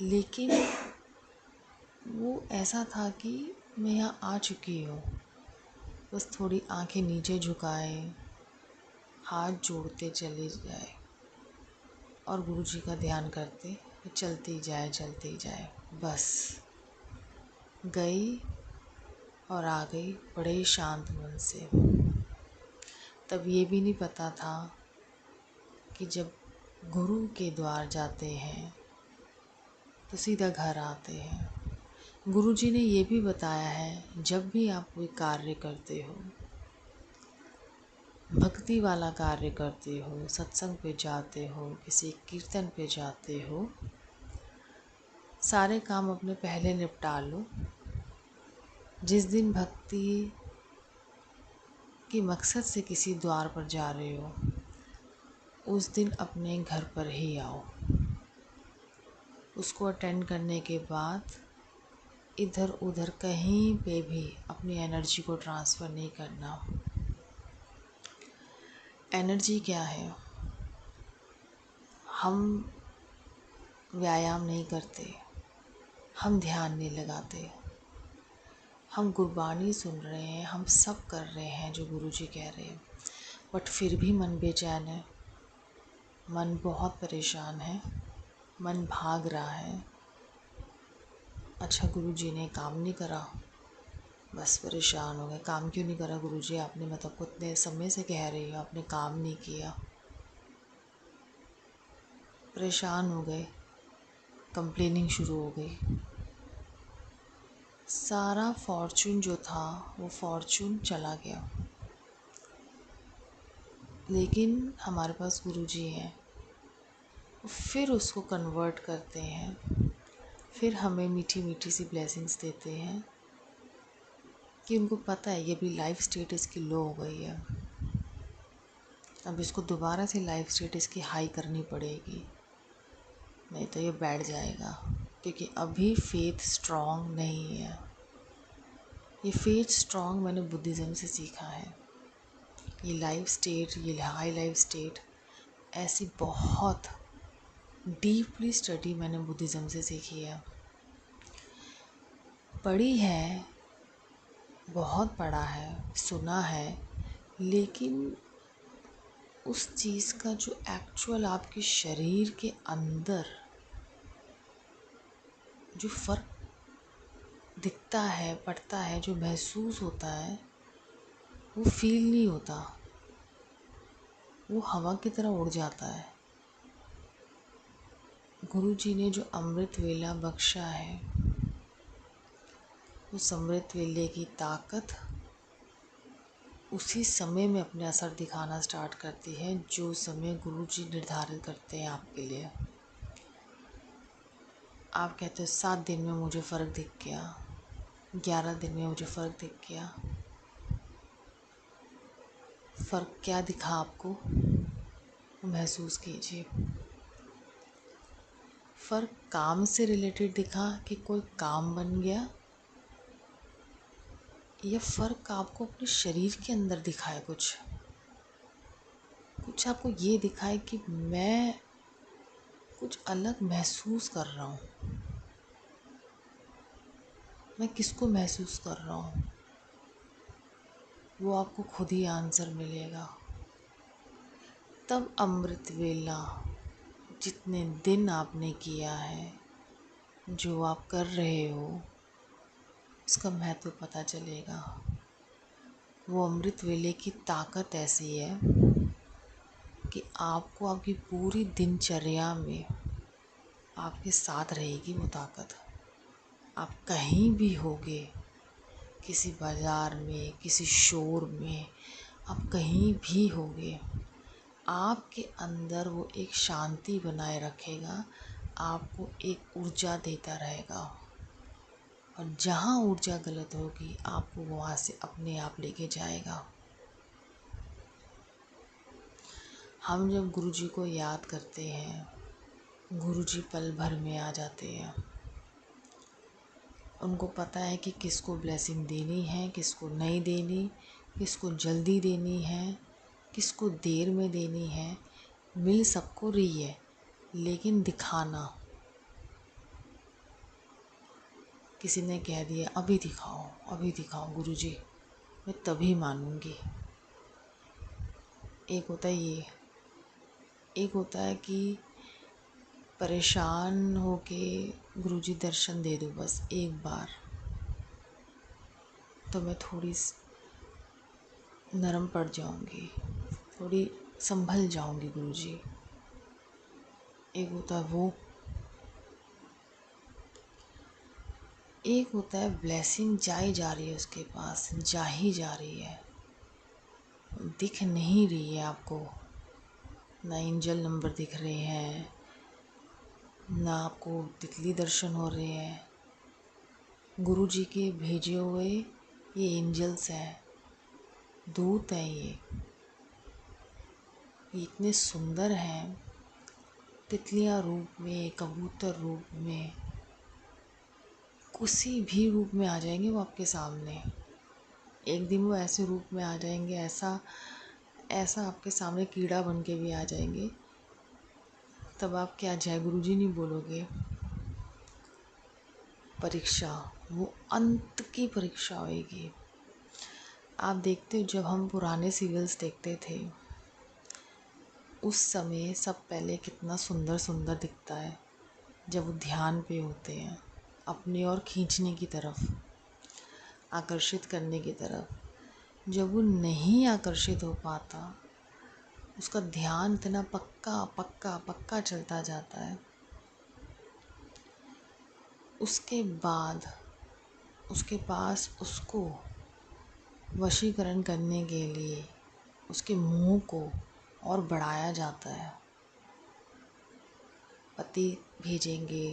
लेकिन वो ऐसा था कि मैं यहाँ आ चुकी हूँ। बस थोड़ी आंखें नीचे झुकाए, हाथ जोड़ते चले जाए और गुरुजी का ध्यान करते कि चलती जाए। बस गई और आ गई बड़े ही शांत मन से। तब ये भी नहीं पता था कि जब गुरु के द्वार जाते हैं तो सीधा घर आते हैं। गुरुजी ने ये भी बताया है, जब भी आप कोई कार्य करते हो, भक्ति वाला कार्य करते हो, सत्संग पे जाते हो, किसी कीर्तन पे जाते हो, सारे काम अपने पहले निपटा लो। जिस दिन भक्ति के मकसद से किसी द्वार पर जा रहे हो, उस दिन अपने घर पर ही आओ। उसको अटेंड करने के बाद इधर उधर कहीं पे भी अपनी एनर्जी को ट्रांसफ़र नहीं करना। एनर्जी क्या है? हम व्यायाम नहीं करते, हम ध्यान नहीं लगाते, हम गुरबानी सुन रहे हैं, हम सब कर रहे हैं जो गुरुजी कह रहे हैं, बट फिर भी मन बेचैन है, मन बहुत परेशान है, मन भाग रहा है। अच्छा, गुरुजी ने काम नहीं करा, बस परेशान हो गए। काम क्यों नहीं करा गुरुजी आपने? मैं तो आपको इतने समय से कह रही हूँ, आपने काम नहीं किया। परेशान हो गए, कंप्लेनिंग शुरू हो गई। सारा फॉर्चून जो था वो फॉर्चून चला गया। लेकिन हमारे पास गुरुजी हैं, फिर उसको कन्वर्ट करते हैं, फिर हमें मीठी मीठी सी ब्लेसिंग्स देते हैं कि उनको पता है ये भी लाइफ स्टेट इसकी लो हो गई है, अब इसको दोबारा से लाइफ स्टेट इसकी हाई करनी पड़ेगी, नहीं तो ये बैठ जाएगा। क्योंकि अभी फेथ स्ट्रॉन्ग नहीं है। ये फेथ स्ट्रॉन्ग मैंने बुद्धिज़्म से सीखा है। ये लाइफ स्टेट, ये हाई लाइफ स्टेट, ऐसी बहुत डीपली स्टडी मैंने बुद्धिज़्म से सीखी है। पढ़ी है, बहुत पढ़ा है, सुना है, लेकिन उस चीज़ का जो एक्चुअल आपके शरीर के अंदर जो फ़र्क दिखता है, पड़ता है, जो महसूस होता है, वो फील नहीं होता, वो हवा की तरह उड़ जाता है। गुरुजी ने जो अमृत वेला बख्शा है, उस अमृत वेले की ताकत उसी समय में अपने असर दिखाना स्टार्ट करती है, जो समय गुरुजी निर्धारित करते हैं आपके लिए। आप कहते हो 7 दिन में मुझे फ़र्क दिख गया, 11 दिन में मुझे फ़र्क दिख गया। फ़र्क क्या दिखा आपको, महसूस कीजिए। फ़र्क काम से रिलेटेड दिखा कि कोई काम बन गया, या फ़र्क आपको अपने शरीर के अंदर दिखा है, कुछ आपको ये दिखा है कि मैं कुछ अलग महसूस कर रहा हूँ। मैं किसको महसूस कर रहा हूँ, वो आपको खुद ही आंसर मिलेगा। तब अमृत वेला जितने दिन आपने किया है, जो आप कर रहे हो, उसका महत्व पता चलेगा। वो अमृत वेले की ताकत ऐसी है कि आपको आपकी पूरी दिनचर्या में आपके साथ रहेगी वो ताकत। आप कहीं भी होगे, किसी बाज़ार में, किसी शोर में, आप कहीं भी होगे, आपके अंदर वो एक शांति बनाए रखेगा, आपको एक ऊर्जा देता रहेगा। और जहाँ ऊर्जा गलत होगी आपको वहाँ से अपने आप लेके जाएगा। हम जब गुरुजी को याद करते हैं, गुरुजी पल भर में आ जाते हैं। उनको पता है कि किसको ब्लेसिंग देनी है, किसको नहीं देनी, किसको जल्दी देनी है, किसको देर में देनी है। मिल सबको रही है, लेकिन दिखाना, किसी ने कह दिया अभी दिखाओ गुरुजी, मैं तभी मानूंगी। एक होता है ये, एक होता है कि परेशान होके गुरुजी दर्शन दे दो बस एक बार, तो मैं थोड़ी नरम पड़ जाऊंगी, थोड़ी संभल जाऊंगी गुरुजी। एक होता है वो, एक होता है ब्लेसिंग जाई जा रही है उसके पास, जा ही जा रही है, दिख नहीं रही है आपको, ना एंजल नंबर दिख रहे हैं, ना आपको तितली दर्शन हो रहे हैं। गुरुजी के भेजे हुए ये एंजल्स हैं, दूत हैं, ये इतने सुंदर हैं, तितलियाँ रूप में, कबूतर रूप में, किसी भी रूप में आ जाएंगे वो आपके सामने। एक दिन वो ऐसे रूप में आ जाएंगे, ऐसा आपके सामने कीड़ा बन के भी आ जाएंगे, तब आप क्या जय गुरुजी नहीं बोलोगे। परीक्षा, वो अंत की परीक्षा होएगी। आप देखते हो जब हम पुराने सीरियल्स देखते थे, उस समय सब पहले कितना सुंदर सुंदर दिखता है, जब वो ध्यान पे होते हैं, अपनी ओर खींचने की तरफ, आकर्षित करने की तरफ। जब वो नहीं आकर्षित हो पाता, उसका ध्यान इतना पक्का पक्का पक्का चलता जाता है, उसके बाद उसके पास उसको वशीकरण करने के लिए उसके मुंह को और बढ़ाया जाता है। पति भेजेंगे,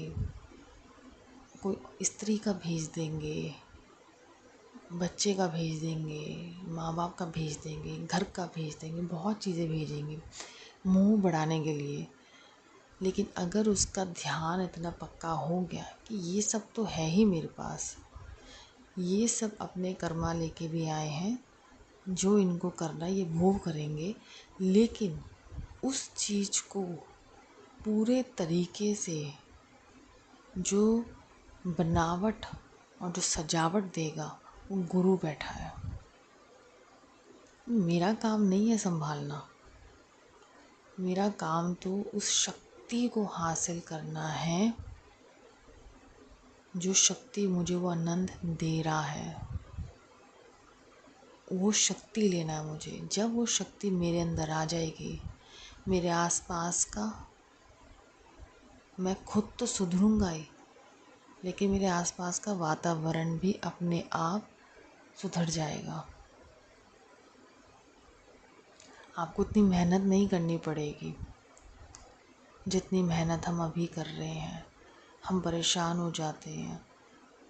कोई स्त्री का भेज देंगे, बच्चे का भेज देंगे, माँ बाप का भेज देंगे, घर का भेज देंगे, बहुत चीज़ें भेजेंगे मुंह बढ़ाने के लिए। लेकिन अगर उसका ध्यान इतना पक्का हो गया कि ये सब तो है ही मेरे पास, ये सब अपने कर्मा लेके भी आए हैं, जो इनको करना ये वो करेंगे, लेकिन उस चीज़ को पूरे तरीके से जो बनावट और जो सजावट देगा वो गुरु बैठा है। मेरा काम नहीं है संभालना, मेरा काम तो उस शक्ति को हासिल करना है, जो शक्ति मुझे वो आनंद दे रहा है, वो शक्ति लेना है मुझे। जब वो शक्ति मेरे अंदर आ जाएगी, मेरे आसपास का, मैं खुद तो सुधरूंगा ही, लेकिन मेरे आसपास का वातावरण भी अपने आप सुधर जाएगा। आपको इतनी मेहनत नहीं करनी पड़ेगी जितनी मेहनत हम अभी कर रहे हैं। हम परेशान हो जाते हैं,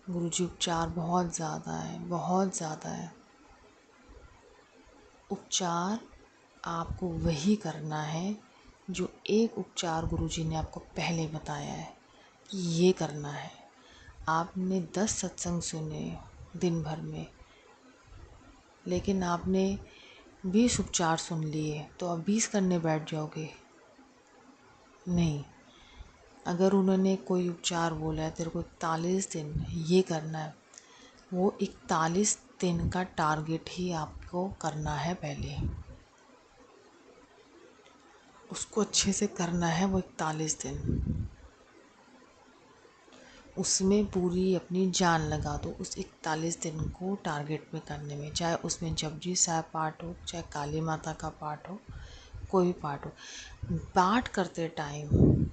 गुरुजी उपचार बहुत ज़्यादा है, बहुत ज़्यादा है। उपचार आपको वही करना है जो एक उपचार गुरुजी ने आपको पहले बताया है कि ये करना है। आपने 10 सत्संग सुने दिन भर में, लेकिन आपने 20 उपचार सुन लिए, तो आप 20 करने बैठ जाओगे? नहीं। अगर उन्होंने कोई उपचार बोला है तेरे को 41 दिन ये करना है, वो 41 दिन का टारगेट ही आपको करना है। पहले उसको अच्छे से करना है, वो 41 दिन, उसमें पूरी अपनी जान लगा दो उस 41 दिन को टारगेट में करने में। चाहे उसमें जपजी साहब पाठ हो, चाहे काली माता का पाठ हो, कोई भी पाठ हो। पाठ करते टाइम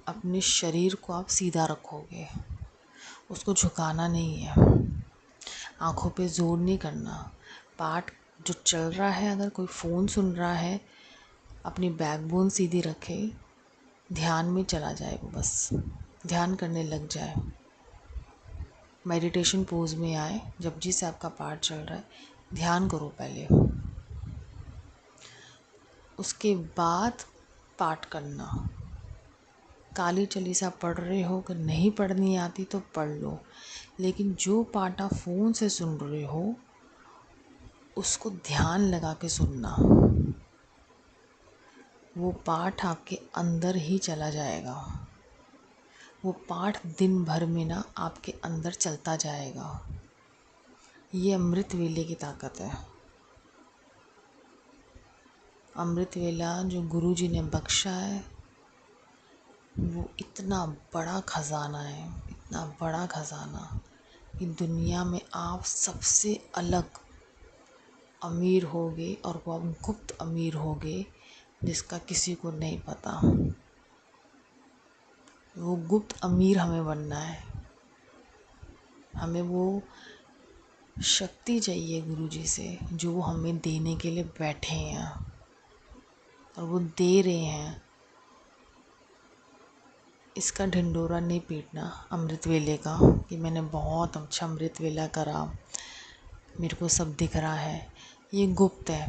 अपने शरीर को आप सीधा रखोगे, उसको झुकाना नहीं है, आँखों पे जोर नहीं करना। पाठ जो चल रहा है, अगर कोई फ़ोन सुन रहा है, अपनी बैकबोन सीधी रखे, ध्यान में चला जाए, वो बस ध्यान करने लग जाए, मेडिटेशन पोज में आए। जब जिस आपका पाठ चल रहा है, ध्यान करो पहले, उसके बाद पाठ करना। काली चालीसा पढ़ रहे हो, अगर नहीं पढ़नी आती तो पढ़ लो, लेकिन जो पाठ आप फ़ोन से सुन रहे हो उसको ध्यान लगा के सुनना। वो पाठ आपके अंदर ही चला जाएगा, वो पाठ दिन भर में ना आपके अंदर चलता जाएगा। ये अमृत वेले की ताकत है। अमृत वेला जो गुरु जी ने बख्शा है, वो इतना बड़ा खजाना है, इतना बड़ा खजाना कि दुनिया में आप सबसे अलग अमीर होगे, और वो आप गुप्त अमीर होगे जिसका किसी को नहीं पता। वो गुप्त अमीर हमें बनना है। हमें वो शक्ति चाहिए गुरु जी से, जो वो हमें देने के लिए बैठे हैं और वो दे रहे हैं। इसका ढिंढोरा नहीं पीटना अमृत वेले का कि मैंने बहुत अच्छा अमृत वेला करा, मेरे को सब दिख रहा है। ये गुप्त है।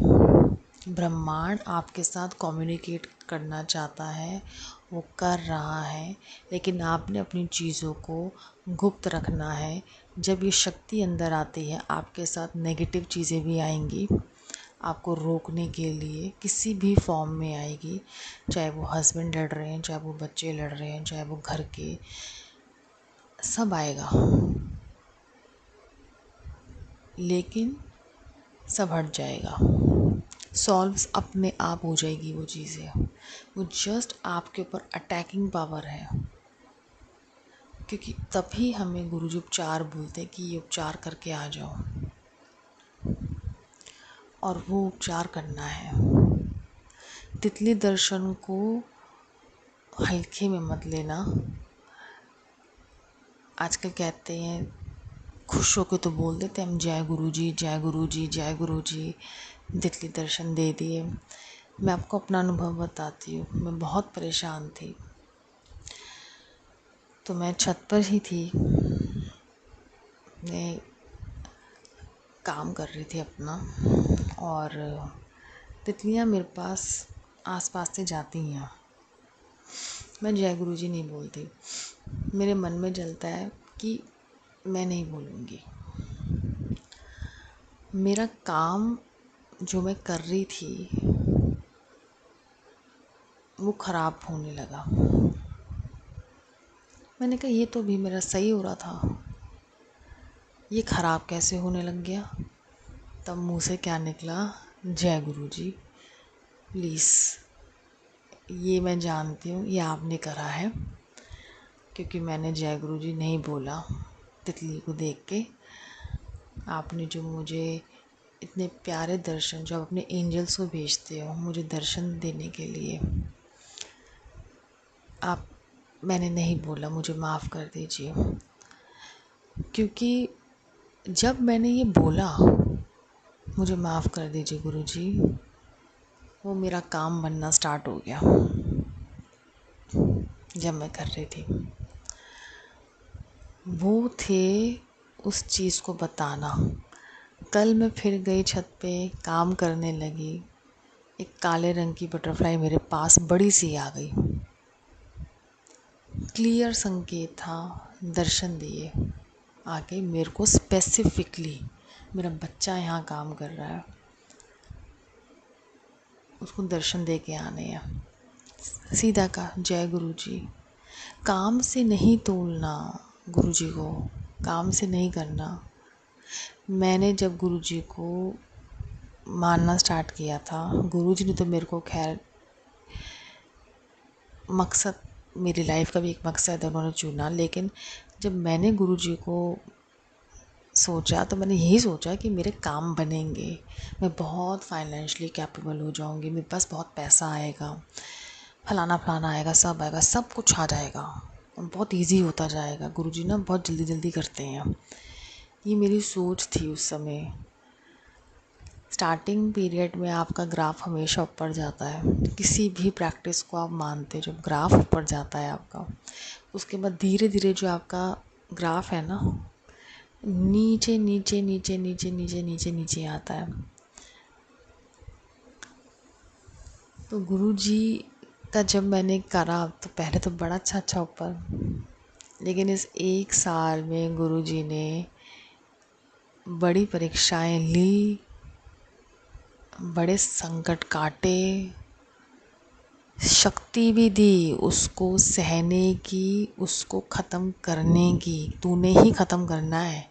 ब्रह्मांड आपके साथ कम्युनिकेट करना चाहता है, वो कर रहा है, लेकिन आपने अपनी चीज़ों को गुप्त रखना है। जब ये शक्ति अंदर आती है, आपके साथ नेगेटिव चीज़ें भी आएंगी, आपको रोकने के लिए किसी भी फॉर्म में आएगी। चाहे वो हस्बैंड लड़ रहे हैं, चाहे वो बच्चे लड़ रहे हैं, चाहे वो घर के, सब आएगा, लेकिन सब हट जाएगा। सॉल्व्स अपने आप हो जाएगी वो चीज़ें। वो जस्ट आपके ऊपर अटैकिंग पावर है, क्योंकि तभी हमें गुरुजी उपचार बोलते हैं कि ये उपचार करके आ जाओ, और वो उपचार करना है। तितली दर्शन को हल्के में मत लेना। आजकल कहते हैं, खुश होकर तो बोल देते हम जय गुरुजी, जय गुरुजी, जय गुरुजी, तितली दर्शन दे दिए। मैं आपको अपना अनुभव बताती हूँ। मैं बहुत परेशान थी, तो मैं छत पर ही थी, मैं काम कर रही थी अपना, और तितलियाँ मेरे पास आसपास से जाती हैं। मैं जय गुरुजी नहीं बोलती, मेरे मन में जलता है कि मैं नहीं बोलूँगी। मेरा काम जो मैं कर रही थी वो ख़राब होने लगा। मैंने कहा ये तो भी मेरा सही हो रहा था, ये ख़राब कैसे होने लग गया। तब मुँह से क्या निकला, जय गुरुजी प्लीज़। ये मैं जानती हूँ ये आपने करा है, क्योंकि मैंने जय गुरुजी नहीं बोला। तितली को देख के आपने जो मुझे इतने प्यारे दर्शन, जो आप अपने एंजल्स को भेजते हो मुझे दर्शन देने के लिए, मैंने नहीं बोला, मुझे माफ़ कर दीजिए। क्योंकि जब मैंने ये बोला मुझे माफ़ कर दीजिए गुरुजी, वो मेरा काम बनना स्टार्ट हो गया। जब मैं कर रही थी, वो थे उस चीज़ को बताना। कल मैं फिर गई छत पे, काम करने लगी, एक काले रंग की बटरफ्लाई मेरे पास बड़ी सी आ गई। क्लियर संकेत था, दर्शन दिए आके मेरे को स्पेसिफिकली। मेरा बच्चा यहाँ काम कर रहा है, उसको दर्शन दे के आने हैं। सीधा कहा जय गुरुजी। काम से नहीं तोलना गुरुजी को, काम से नहीं करना। मैंने जब गुरुजी को मानना स्टार्ट किया था, गुरुजी ने तो मेरे को खैर मकसद, मेरी लाइफ का भी एक मकसद है, उन्होंने चुना, लेकिन जब मैंने गुरुजी को सोचा तो मैंने यही सोचा कि मेरे काम बनेंगे, मैं बहुत फाइनेंशियली कैपेबल हो जाऊंगी, मेरे पास बहुत पैसा आएगा, फलाना फलाना आएगा, सब आएगा, सब कुछ आ जाएगा। बहुत इजी होता जाएगा, गुरुजी ना बहुत जल्दी जल्दी करते हैं। ये मेरी सोच थी उस समय। स्टार्टिंग पीरियड में आपका ग्राफ हमेशा ऊपर जाता है, किसी भी प्रैक्टिस को आप मानते, जब ग्राफ ऊपर जाता है आपका, उसके बाद धीरे धीरे जो आपका ग्राफ है ना, नीचे नीचे नीचे नीचे नीचे नीचे नीचे आता है। तो गुरुजी का जब मैंने करा तो पहले तो बड़ा अच्छा ऊपर, लेकिन इस 1 साल में गुरुजी ने बड़ी परीक्षाएं ली, बड़े संकट काटे, शक्ति भी दी उसको सहने की, उसको ख़त्म करने की। तूने ही ख़त्म करना है,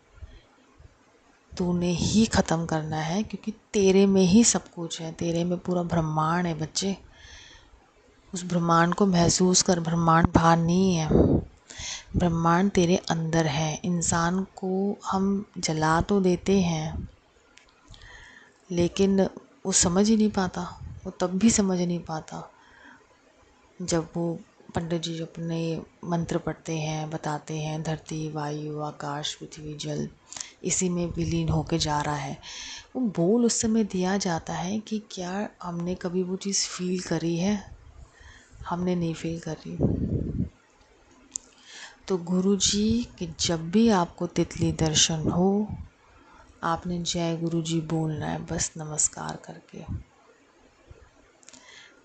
तूने ही ख़त्म करना है, क्योंकि तेरे में ही सब कुछ है, तेरे में पूरा ब्रह्मांड है बच्चे। उस ब्रह्मांड को महसूस कर, ब्रह्मांड बाहर नहीं है, ब्रह्मांड तेरे अंदर है। इंसान को हम जला तो देते हैं, लेकिन वो समझ ही नहीं पाता, वो तब भी समझ नहीं पाता जब वो पंडित जी अपने मंत्र पढ़ते हैं, बताते हैं धरती, वायु, आकाश, पृथ्वी, जल इसी में विलीन होके जा रहा है। वो बोल उस समय दिया जाता है कि क्या हमने कभी वो चीज़ फील करी है? हमने नहीं फील करी। तो गुरुजी कि जब भी आपको तितली दर्शन हो, आपने जय गुरुजी बोलना है, बस नमस्कार करके।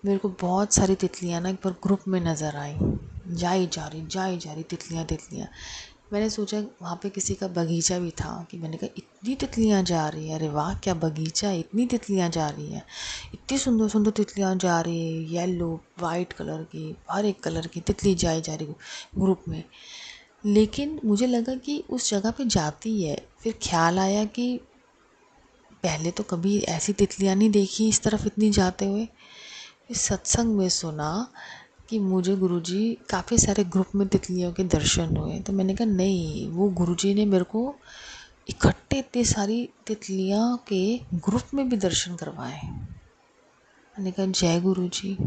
मेरे को बहुत सारी तितलियाँ ना एक बार ग्रुप में नज़र आई, जाई जा रही तितलियाँ। मैंने सोचा वहाँ पे किसी का बगीचा भी था, कि मैंने कहा इतनी तितलियाँ जा रही है, अरे वाह क्या बगीचा, इतनी तितलियाँ जा रही हैं, इतनी सुंदर सुंदर तितलियाँ जा रही है, येलो वाइट कलर की, हर एक कलर की तितली जा रही ग्रुप में। लेकिन मुझे लगा कि उस जगह पे जाती है, फिर ख्याल आया कि पहले तो कभी ऐसी तितलियाँ नहीं देखी इस तरफ इतनी जाते हुए। इस सत्संग में सुना कि मुझे गुरुजी काफ़ी सारे ग्रुप में तितलियों के दर्शन हुए, तो मैंने कहा नहीं, वो गुरुजी ने मेरे को इकट्ठे इतनी सारी तितलियाँ के ग्रुप में भी दर्शन करवाए। मैंने कहा जय गुरुजी।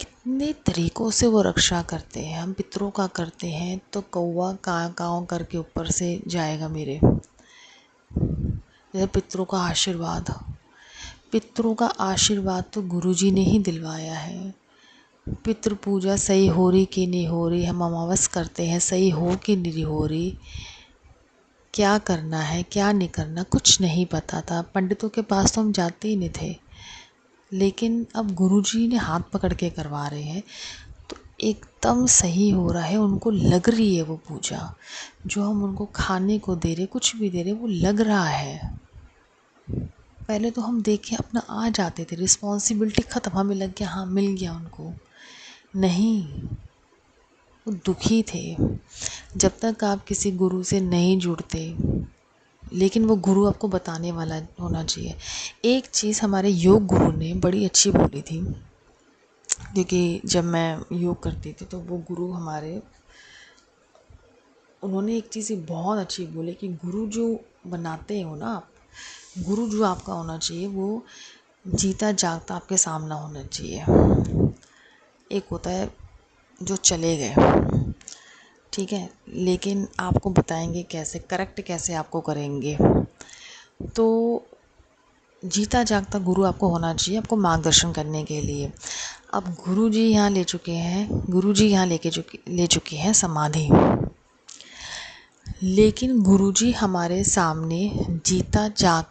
कितने तरीक़ों से वो रक्षा करते हैं। हम पितरों का करते हैं तो कौवा काँ काँ करके ऊपर से जाएगा मेरे, जैसे पितरों का आशीर्वाद तो गुरुजी ने ही दिलवाया है। पितृ पूजा सही हो रही कि नहीं हो रही, हम अमावस करते हैं, सही हो कि नहीं हो रही, क्या करना है क्या नहीं करना कुछ नहीं पता था। पंडितों के पास तो हम जाते ही नहीं थे, लेकिन अब गुरुजी ने हाथ पकड़ के करवा रहे हैं तो एकदम सही हो रहा है। उनको लग रही है वो पूजा, जो हम उनको खाने को दे रहे, कुछ भी दे रहे, वो लग रहा है। पहले तो हम देखे अपना आ जाते थे, रिस्पॉन्सिबिलिटी ख़त्म, हमें लग गया हाँ मिल गया उनको, नहीं, वो दुखी थे। जब तक आप किसी गुरु से नहीं जुड़ते, लेकिन वो गुरु आपको बताने वाला होना चाहिए। एक चीज़ हमारे योग गुरु ने बड़ी अच्छी बोली थी, क्योंकि जब मैं योग करती थी तो वो गुरु हमारे, उन्होंने एक चीज़ बहुत अच्छी बोली कि गुरु जो बनाते हो ना आप, गुरु जो आपका होना चाहिए वो जीता जागता आपके सामना होना चाहिए। एक होता है जो चले गए, ठीक है, लेकिन आपको बताएंगे कैसे, करेक्ट कैसे आपको करेंगे। तो जीता जागता गुरु आपको होना चाहिए, आपको मार्गदर्शन करने के लिए। अब गुरुजी यहाँ ले चुके हैं समाधि, लेकिन गुरुजी हमारे सामने जीता जागते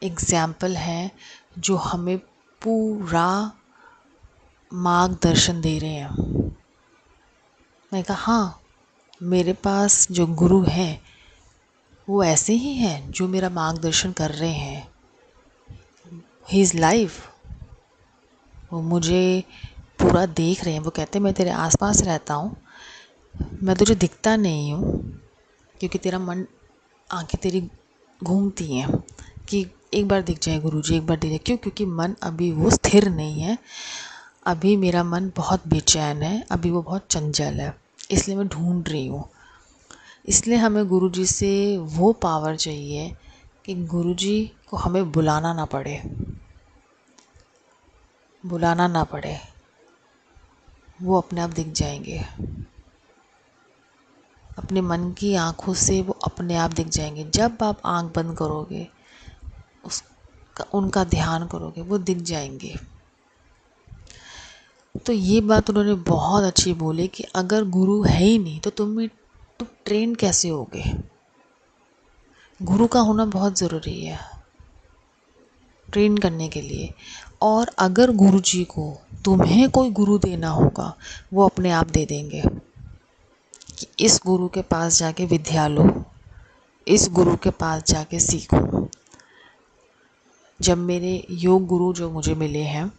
एग्जाम्पल हैं, जो हमें पूरा मार्गदर्शन दे रहे हैं। मैं कहा हाँ, मेरे पास जो गुरु हैं वो ऐसे ही हैं जो मेरा मार्गदर्शन कर रहे हैं। ही इज़ लाइव, वो मुझे पूरा देख रहे हैं। वो कहते हैं मैं तेरे आसपास रहता हूँ, मैं तुझे दिखता नहीं हूँ, क्योंकि तेरा मन, आंखें तेरी घूमती हैं कि एक बार दिख जाए गुरुजी, एक बार दिख जाए। क्यों? क्योंकि मन अभी वो स्थिर नहीं है, अभी मेरा मन बहुत बेचैन है, अभी वो बहुत चंचल है, इसलिए मैं ढूंढ रही हूँ। इसलिए हमें गुरुजी से वो पावर चाहिए कि गुरुजी को हमें बुलाना ना पड़े। वो अपने आप दिख जाएंगे। अपने मन की आँखों से वो अपने आप दिख जाएंगे। जब आप आँख बंद करोगे, उनका ध्यान करोगे, वो दिख जाएंगे। तो ये बात उन्होंने बहुत अच्छी बोली कि अगर गुरु है ही नहीं तो तुम ट्रेन कैसे होगे। गुरु का होना बहुत ज़रूरी है ट्रेन करने के लिए। और अगर गुरु जी को तुम्हें कोई गुरु देना होगा, वो अपने आप दे देंगे कि इस गुरु के पास जाके विद्या लो, इस गुरु के पास जाके सीखो। जब मेरे योग गुरु जो मुझे मिले हैं,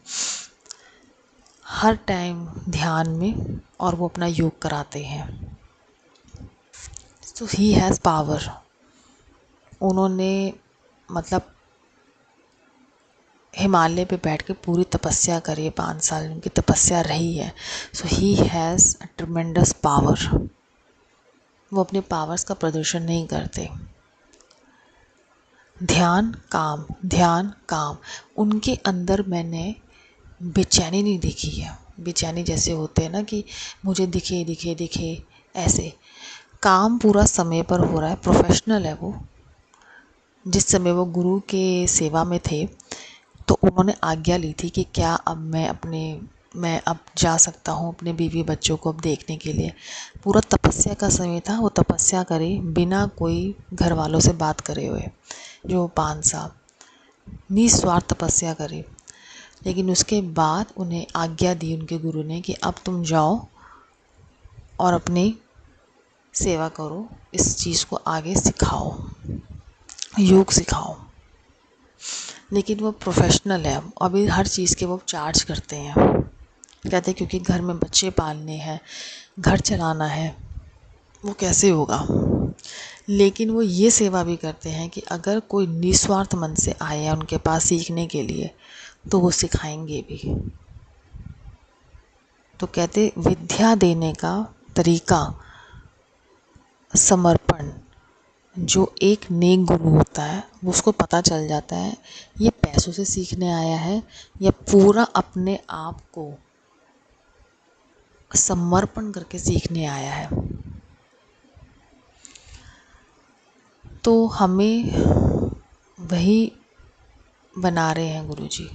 हर टाइम ध्यान में, और वो अपना योग कराते हैं, तो ही हैज़ पावर। उन्होंने मतलब हिमालय पे बैठ के पूरी तपस्या करी है, 5 साल उनकी तपस्या रही है। So he has a tremendous power. वो अपने पावर्स का प्रदर्शन नहीं करते। ध्यान काम, ध्यान काम। उनके अंदर मैंने बेचैनी नहीं देखी है। बेचैनी जैसे होते हैं ना कि मुझे दिखे दिखे दिखे, ऐसे काम पूरा समय पर हो रहा है। प्रोफेशनल है वो। जिस समय वो गुरु के सेवा में थे तो उन्होंने आज्ञा ली थी कि क्या अब मैं अब जा सकता हूँ अपने बीवी बच्चों को अब देखने के लिए। पूरा तपस्या का समय था। वो तपस्या करे बिना कोई घर वालों से बात करे हुए, जो 5 साल निस्वार्थ तपस्या करे। लेकिन उसके बाद उन्हें आज्ञा दी उनके गुरु ने कि अब तुम जाओ और अपनी सेवा करो, इस चीज़ को आगे सिखाओ, योग सिखाओ। लेकिन वो प्रोफेशनल है। अभी हर चीज़ के वो चार्ज करते हैं। कहते हैं क्योंकि घर में बच्चे पालने हैं, घर चलाना है, वो कैसे होगा। लेकिन वो ये सेवा भी करते हैं कि अगर कोई निस्वार्थ मन से आए या उनके पास सीखने के लिए, तो वो सिखाएंगे भी। तो कहते विद्या देने का तरीका, समर्पण, जो एक नेक गुरु होता है वो उसको पता चल जाता है ये पैसों से सीखने आया है या पूरा अपने आप को समर्पण करके सीखने आया है। तो हमें वही बना रहे हैं गुरुजी।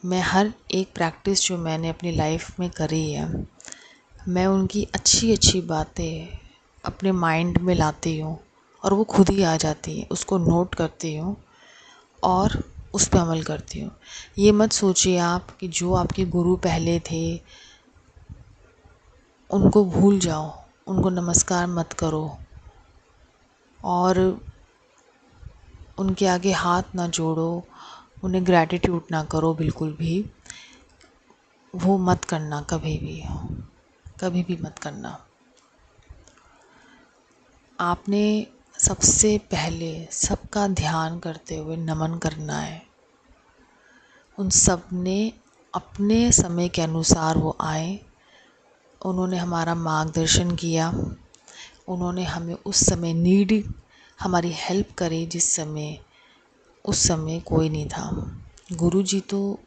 मैं हर एक प्रैक्टिस जो मैंने अपनी लाइफ में करी है, मैं उनकी अच्छी अच्छी बातें अपने माइंड में लाती हूँ और वो खुद ही आ जाती है। उसको नोट करती हूँ और उस पर अमल करती हूँ। ये मत सोचिए आप कि जो आपके गुरु पहले थे उनको भूल जाओ, उनको नमस्कार मत करो और उनके आगे हाथ ना जोड़ो, उन्हें ग्रैटिट्यूड ना करो बिल्कुल भी। वो मत करना, कभी भी मत करना। आपने सबसे पहले सबका ध्यान करते हुए नमन करना है। उन सब ने अपने समय के अनुसार वो आए, उन्होंने हमारा मार्गदर्शन किया, उन्होंने हमें उस समय हमारी हेल्प करी जिस समय उस समय कोई नहीं था। गुरु जी तो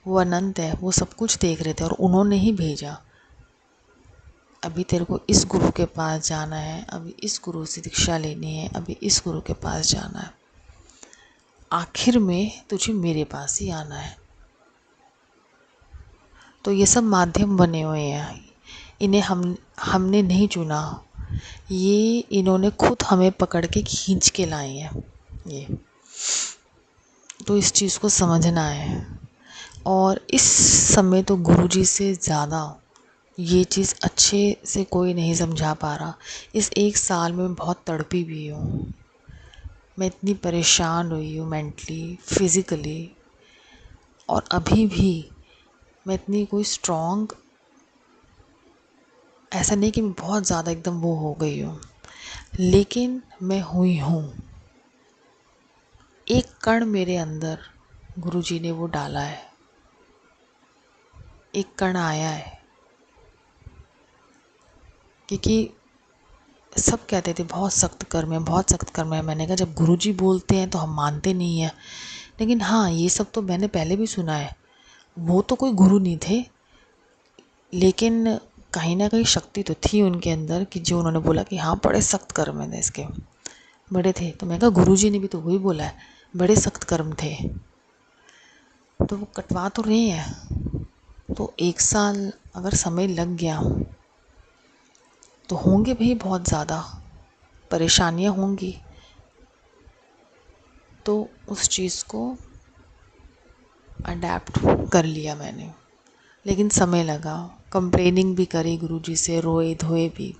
वो अनंत है, वो सब कुछ देख रहे थे और उन्होंने ही भेजा। अभी तेरे को इस गुरु के पास जाना है, अभी इस गुरु से दीक्षा लेनी है, अभी इस गुरु के पास जाना है, आखिर में तुझे मेरे पास ही आना है। तो ये सब माध्यम बने हुए हैं, इन्हें हमने नहीं चुना, ये इन्होंने खुद हमें पकड़ के खींच के लाए हैं। ये तो इस चीज़ को समझना है। और इस समय तो गुरुजी से ज़्यादा ये चीज़ अच्छे से कोई नहीं समझा पा रहा। इस 1 साल में बहुत तड़पी भी हूँ, मैं इतनी परेशान हुई हूँ मेंटली, फिज़िकली, और अभी भी मैं इतनी कोई स्ट्रॉन्ग, ऐसा नहीं कि मैं बहुत ज़्यादा एकदम वो हो गई हूँ, लेकिन मैं हुई हूँ। एक कण मेरे अंदर गुरुजी ने वो डाला है, एक कण आया है। क्योंकि सब कहते थे बहुत सख्त कर्म है, बहुत सख्त कर्म है। मैंने कहा जब गुरुजी बोलते हैं तो हम मानते नहीं हैं। लेकिन हाँ, ये सब तो मैंने पहले भी सुना है, वो तो कोई गुरु नहीं थे, लेकिन कहीं ना कहीं शक्ति तो थी उनके अंदर कि जो उन्होंने बोला कि हाँ बड़े सख्त कर्म है इसके, बड़े थे। तो मैं कहा गुरुजी ने भी तो वही बोला है, बड़े सख्त कर्म थे। तो वो कटवा तो रहे हैं। तो 1 साल अगर समय लग गया तो होंगे भाई, बहुत ज़्यादा परेशानियाँ होंगी। तो उस चीज़ को अडेप्ट कर लिया मैंने, लेकिन समय लगा। कंप्लेनिंग भी करी गुरुजी से, रोए धोए भी,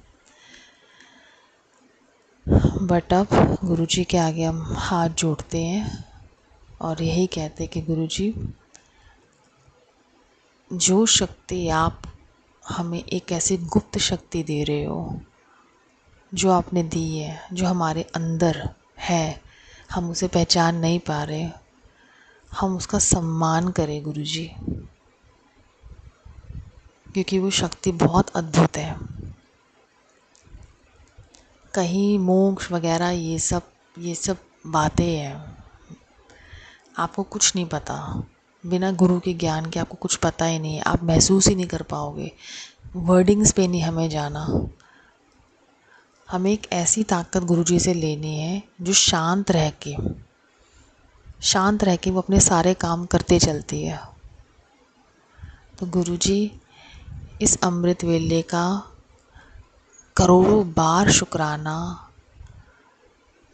बट अब गुरुजी के आगे हम हाथ जोड़ते हैं और यही कहते हैं कि गुरुजी, जो शक्ति आप हमें एक ऐसी गुप्त शक्ति दे रहे हो, जो आपने दी है, जो हमारे अंदर है, हम उसे पहचान नहीं पा रहे, हम उसका सम्मान करें गुरुजी, क्योंकि वो शक्ति बहुत अद्भुत है। कहीं मोक्ष वगैरह ये सब बातें हैं, आपको कुछ नहीं पता। बिना गुरु के ज्ञान के आपको कुछ पता ही नहीं है, आप महसूस ही नहीं कर पाओगे। वर्डिंग्स पे नहीं हमें जाना, हमें एक ऐसी ताकत गुरुजी से लेनी है जो शांत रह के वो अपने सारे काम करते चलती है। तो गुरुजी, इस अमृत वेले का करोड़ों बार शुक्राना,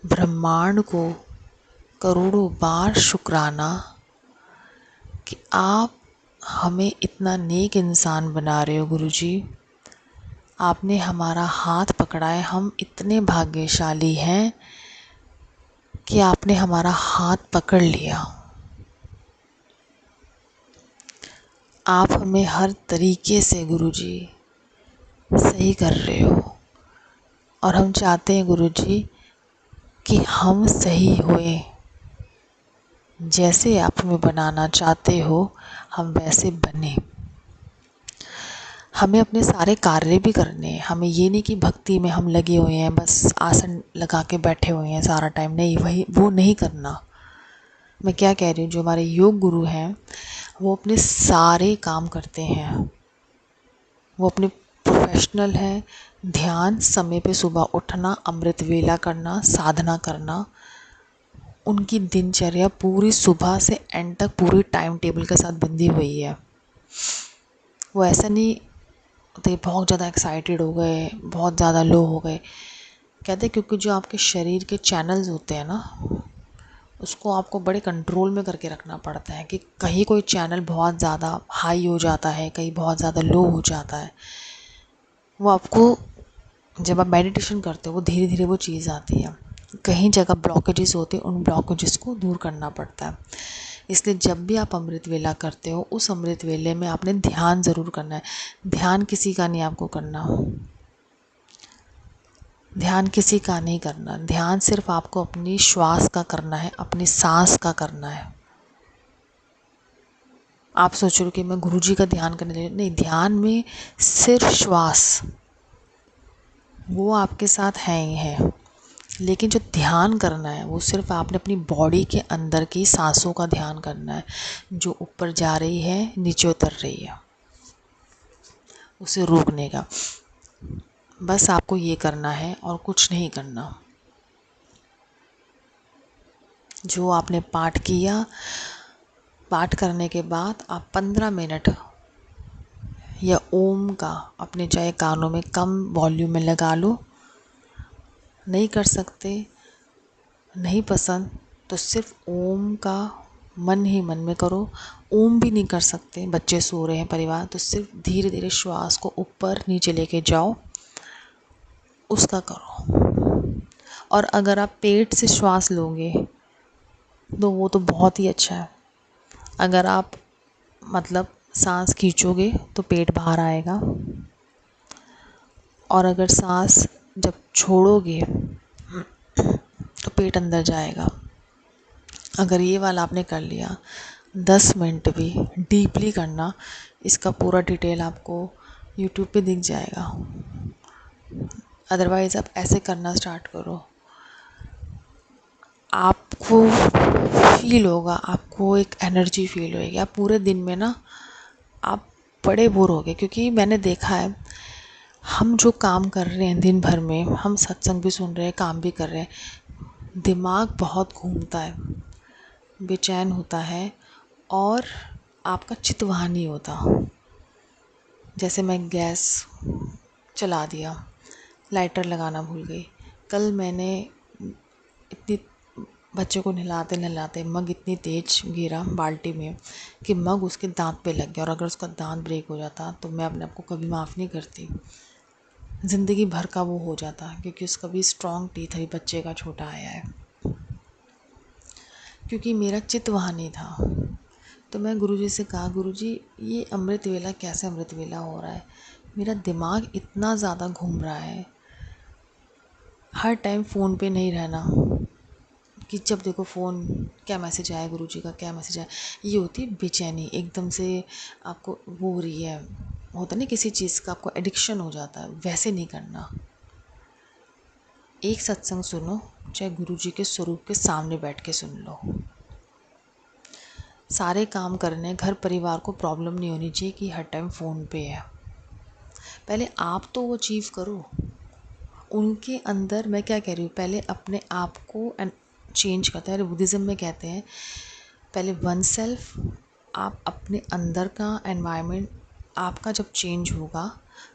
ब्रह्मांड को करोड़ों बार शुक्राना कि आप हमें इतना नेक इंसान बना रहे हो गुरुजी। आपने हमारा हाथ पकड़ा है, हम इतने भाग्यशाली हैं कि आपने हमारा हाथ पकड़ लिया। आप हमें हर तरीके से गुरुजी सही कर रहे हो, और हम चाहते हैं गुरुजी कि हम सही होए। जैसे आप हमें बनाना चाहते हो हम वैसे बने। हमें अपने सारे कार्य भी करने हैं, हमें ये नहीं कि भक्ति में हम लगे हुए हैं, बस आसन लगा के बैठे हुए हैं सारा टाइम, नहीं, वो नहीं करना। मैं क्या कह रही हूँ, जो हमारे योग गुरु हैं वो अपने सारे काम करते हैं, वो अपने प्रोफेशनल हैं। ध्यान, समय पे सुबह उठना, अमृत वेला करना, साधना करना, उनकी दिनचर्या पूरी सुबह से एंड तक पूरी टाइम टेबल के साथ बंधी हुई है। वो ऐसा नहीं तो बहुत ज़्यादा एक्साइटेड हो गए, बहुत ज़्यादा लो हो गए, कहते क्योंकि जो आपके शरीर के चैनल्स होते हैं ना, उसको आपको बड़े कंट्रोल में करके रखना पड़ता है कि कहीं कोई चैनल बहुत ज़्यादा हाई हो जाता है, कहीं बहुत ज़्यादा लो हो जाता है। वो आपको, जब आप मेडिटेशन करते हो वो धीरे धीरे वो चीज़ आती है। कहीं जगह ब्लॉकेजेस होते हैं, उन ब्लॉकेजेस को दूर करना पड़ता है। इसलिए जब भी आप अमृत वेला करते हो, उस अमृत वेले में आपने ध्यान ज़रूर करना है। ध्यान किसी का नहीं आपको करना, ध्यान किसी का नहीं करना। ध्यान सिर्फ आपको अपनी श्वास का करना है, अपनी सांस का करना है। आप सोच रहे हो कि मैं गुरुजी का ध्यान करने लगी, नहीं, ध्यान में सिर्फ श्वास वो आपके साथ है ही है, लेकिन जो ध्यान करना है वो सिर्फ आपने अपनी बॉडी के अंदर की सांसों का ध्यान करना है, जो ऊपर जा रही है नीचे उतर रही है, उसे रोकने का। बस आपको ये करना है और कुछ नहीं करना। जो आपने पाठ किया, पाठ करने के बाद आप 15 मिनट या ओम का अपने चाहे कानों में कम वॉल्यूम में लगा लो। नहीं कर सकते, नहीं पसंद, तो सिर्फ ओम का मन ही मन में करो। ओम भी नहीं कर सकते, बच्चे सो रहे हैं परिवार, तो सिर्फ धीरे धीरे श्वास को ऊपर नीचे लेके जाओ, उसका करो। और अगर आप पेट से श्वास लोगे तो वो तो बहुत ही अच्छा है। अगर आप मतलब सांस खींचोगे तो पेट बाहर आएगा, और अगर सांस जब छोड़ोगे तो पेट अंदर जाएगा। अगर ये वाला आपने कर लिया, 10 मिनट भी डीपली करना, इसका पूरा डिटेल आपको यूट्यूब पे दिख जाएगा। अदरवाइज़ आप ऐसे करना स्टार्ट करो, आपको फील होगा, आपको एक एनर्जी फील होएगी। आप पूरे दिन में ना आप बड़े बोर हो गए, क्योंकि मैंने देखा है हम जो काम कर रहे हैं दिन भर में, हम सत्संग भी सुन रहे हैं, काम भी कर रहे हैं, दिमाग बहुत घूमता है, बेचैन होता है और आपका चित्त वहाँ नहीं होता। जैसे मैं गैस चला दिया, लाइटर लगाना भूल गई। कल मैंने इतनी बच्चे को नहलाते नहलाते मग इतनी तेज गिरा बाल्टी में कि मग उसके दांत पे लग गया, और अगर उसका दांत ब्रेक हो जाता तो मैं अपने आप को कभी माफ़ नहीं करती, ज़िंदगी भर का वो हो जाता, क्योंकि उसका भी स्ट्रॉन्ग टीथ है, बच्चे का छोटा आया है, क्योंकि मेरा चित्त वहाँ नहीं था। तो मैं गुरुजी से कहा, गुरुजी ये अमृत वेला कैसे अमृत वेला हो रहा है, मेरा दिमाग इतना ज़्यादा घूम रहा है, हर टाइम फ़ोन पे नहीं रहना कि जब देखो फ़ोन, क्या मैसेज आया गुरुजी का, क्या मैसेज आया, ये होती है बेचैनी, एकदम से आपको वो हो रही है, होता नहीं किसी चीज़ का आपको एडिक्शन हो जाता है, वैसे नहीं करना। एक सत्संग सुनो, चाहे गुरुजी के स्वरूप के सामने बैठ के सुन लो। सारे काम करने, घर परिवार को प्रॉब्लम नहीं होनी चाहिए कि हर टाइम फ़ोन पे है। पहले आप तो वो अचीव करो उनके अंदर। मैं क्या कह रही हूँ, पहले अपने आप को चेंज करते हैं, बुद्धिज़्म में कहते हैं पहले वन सेल्फ, आप अपने अंदर का एनवायरनमेंट आपका जब चेंज होगा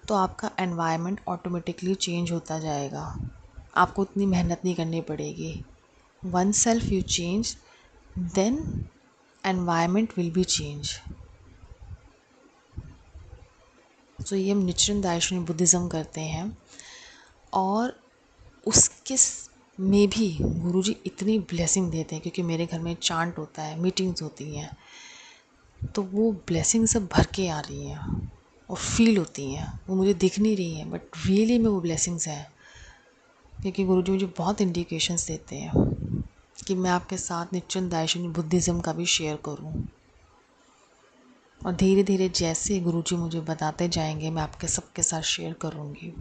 तो आपका एनवायरनमेंट ऑटोमेटिकली चेंज होता जाएगा, आपको उतनी मेहनत नहीं करनी पड़ेगी। One self you change, then environment will be change. तो ये हम निचिन दार्शनिक बुद्धिज़्म करते हैं, और उसके में भी गुरुजी इतनी ब्लेसिंग देते हैं, क्योंकि मेरे घर में चांट होता है, मीटिंग्स होती हैं, तो वो ब्लेसिंग सब भर के आ रही हैं और फील होती हैं, वो मुझे दिख नहीं रही हैं, बट रियली में वो ब्लेसिंग्स हैं, क्योंकि गुरुजी मुझे बहुत इंडिकेशंस देते हैं कि मैं आपके साथ निचिन दार्शनिक बुद्धिज़्म का भी शेयर करूं, और धीरे धीरे जैसे गुरुजी मुझे बताते जाएंगे मैं आपके सबके साथ शेयर करूंगी।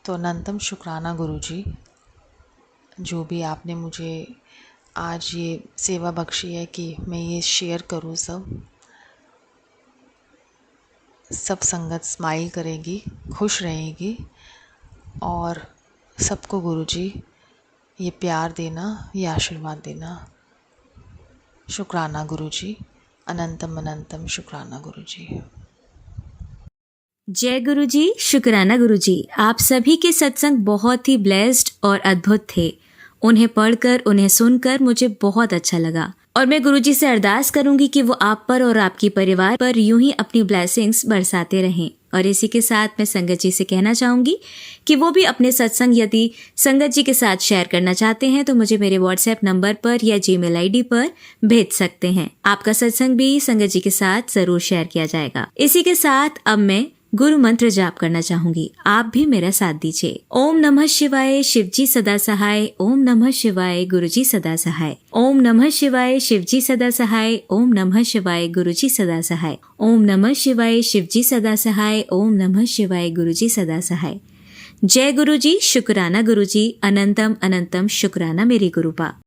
तो अनंतम शुक्राना गुरुजी, जो भी आपने मुझे आज ये सेवा बख्शी है कि मैं ये शेयर करूँ। सब संगत स्माइल करेगी, खुश रहेगी, और सबको गुरुजी ये प्यार देना, ये आशीर्वाद देना। शुक्राना गुरुजी, अनंतम अनंतम शुक्राना गुरुजी। जय गुरुजी, शुक्राना गुरुजी। आप सभी के सत्संग बहुत ही ब्लेस्ड और अद्भुत थे। उन्हें पढ़कर, उन्हें सुनकर मुझे बहुत अच्छा लगा, और मैं गुरुजी से अरदास करूंगी कि वो आप पर और आपके परिवार पर यूं ही अपनी ब्लेसिंग्स बरसाते रहें। और इसी के साथ मैं संगत जी से कहना चाहूंगी कि वो भी अपने सत्संग यदि संगत जी के साथ शेयर करना चाहते हैं तो मुझे मेरे व्हाट्सएप नंबर पर या जीमेल आईडी पर भेज सकते हैं। आपका सत्संग भी संगत जी के साथ जरूर शेयर किया जाएगा। इसी के साथ अब मैं गुरु मंत्र जाप करना चाहूंगी, आप भी मेरा साथ दीजिए। ओम नमः शिवाय, शिवजी सदा सहाय। ओम नमः शिवाय, गुरुजी सदा सहाय। ओम नमः शिवाय, शिवजी सदा सहाय। ओम नमः शिवाय, गुरुजी सदा सहाय। ओम नमः शिवाय, शिवजी सदा सहाय। ओम नमः शिवाय, गुरुजी सदा सहाय। जय गुरुजी, शुक्राना गुरुजी, अनंतम अनंतम शुक्राना मेरे गुरुपा।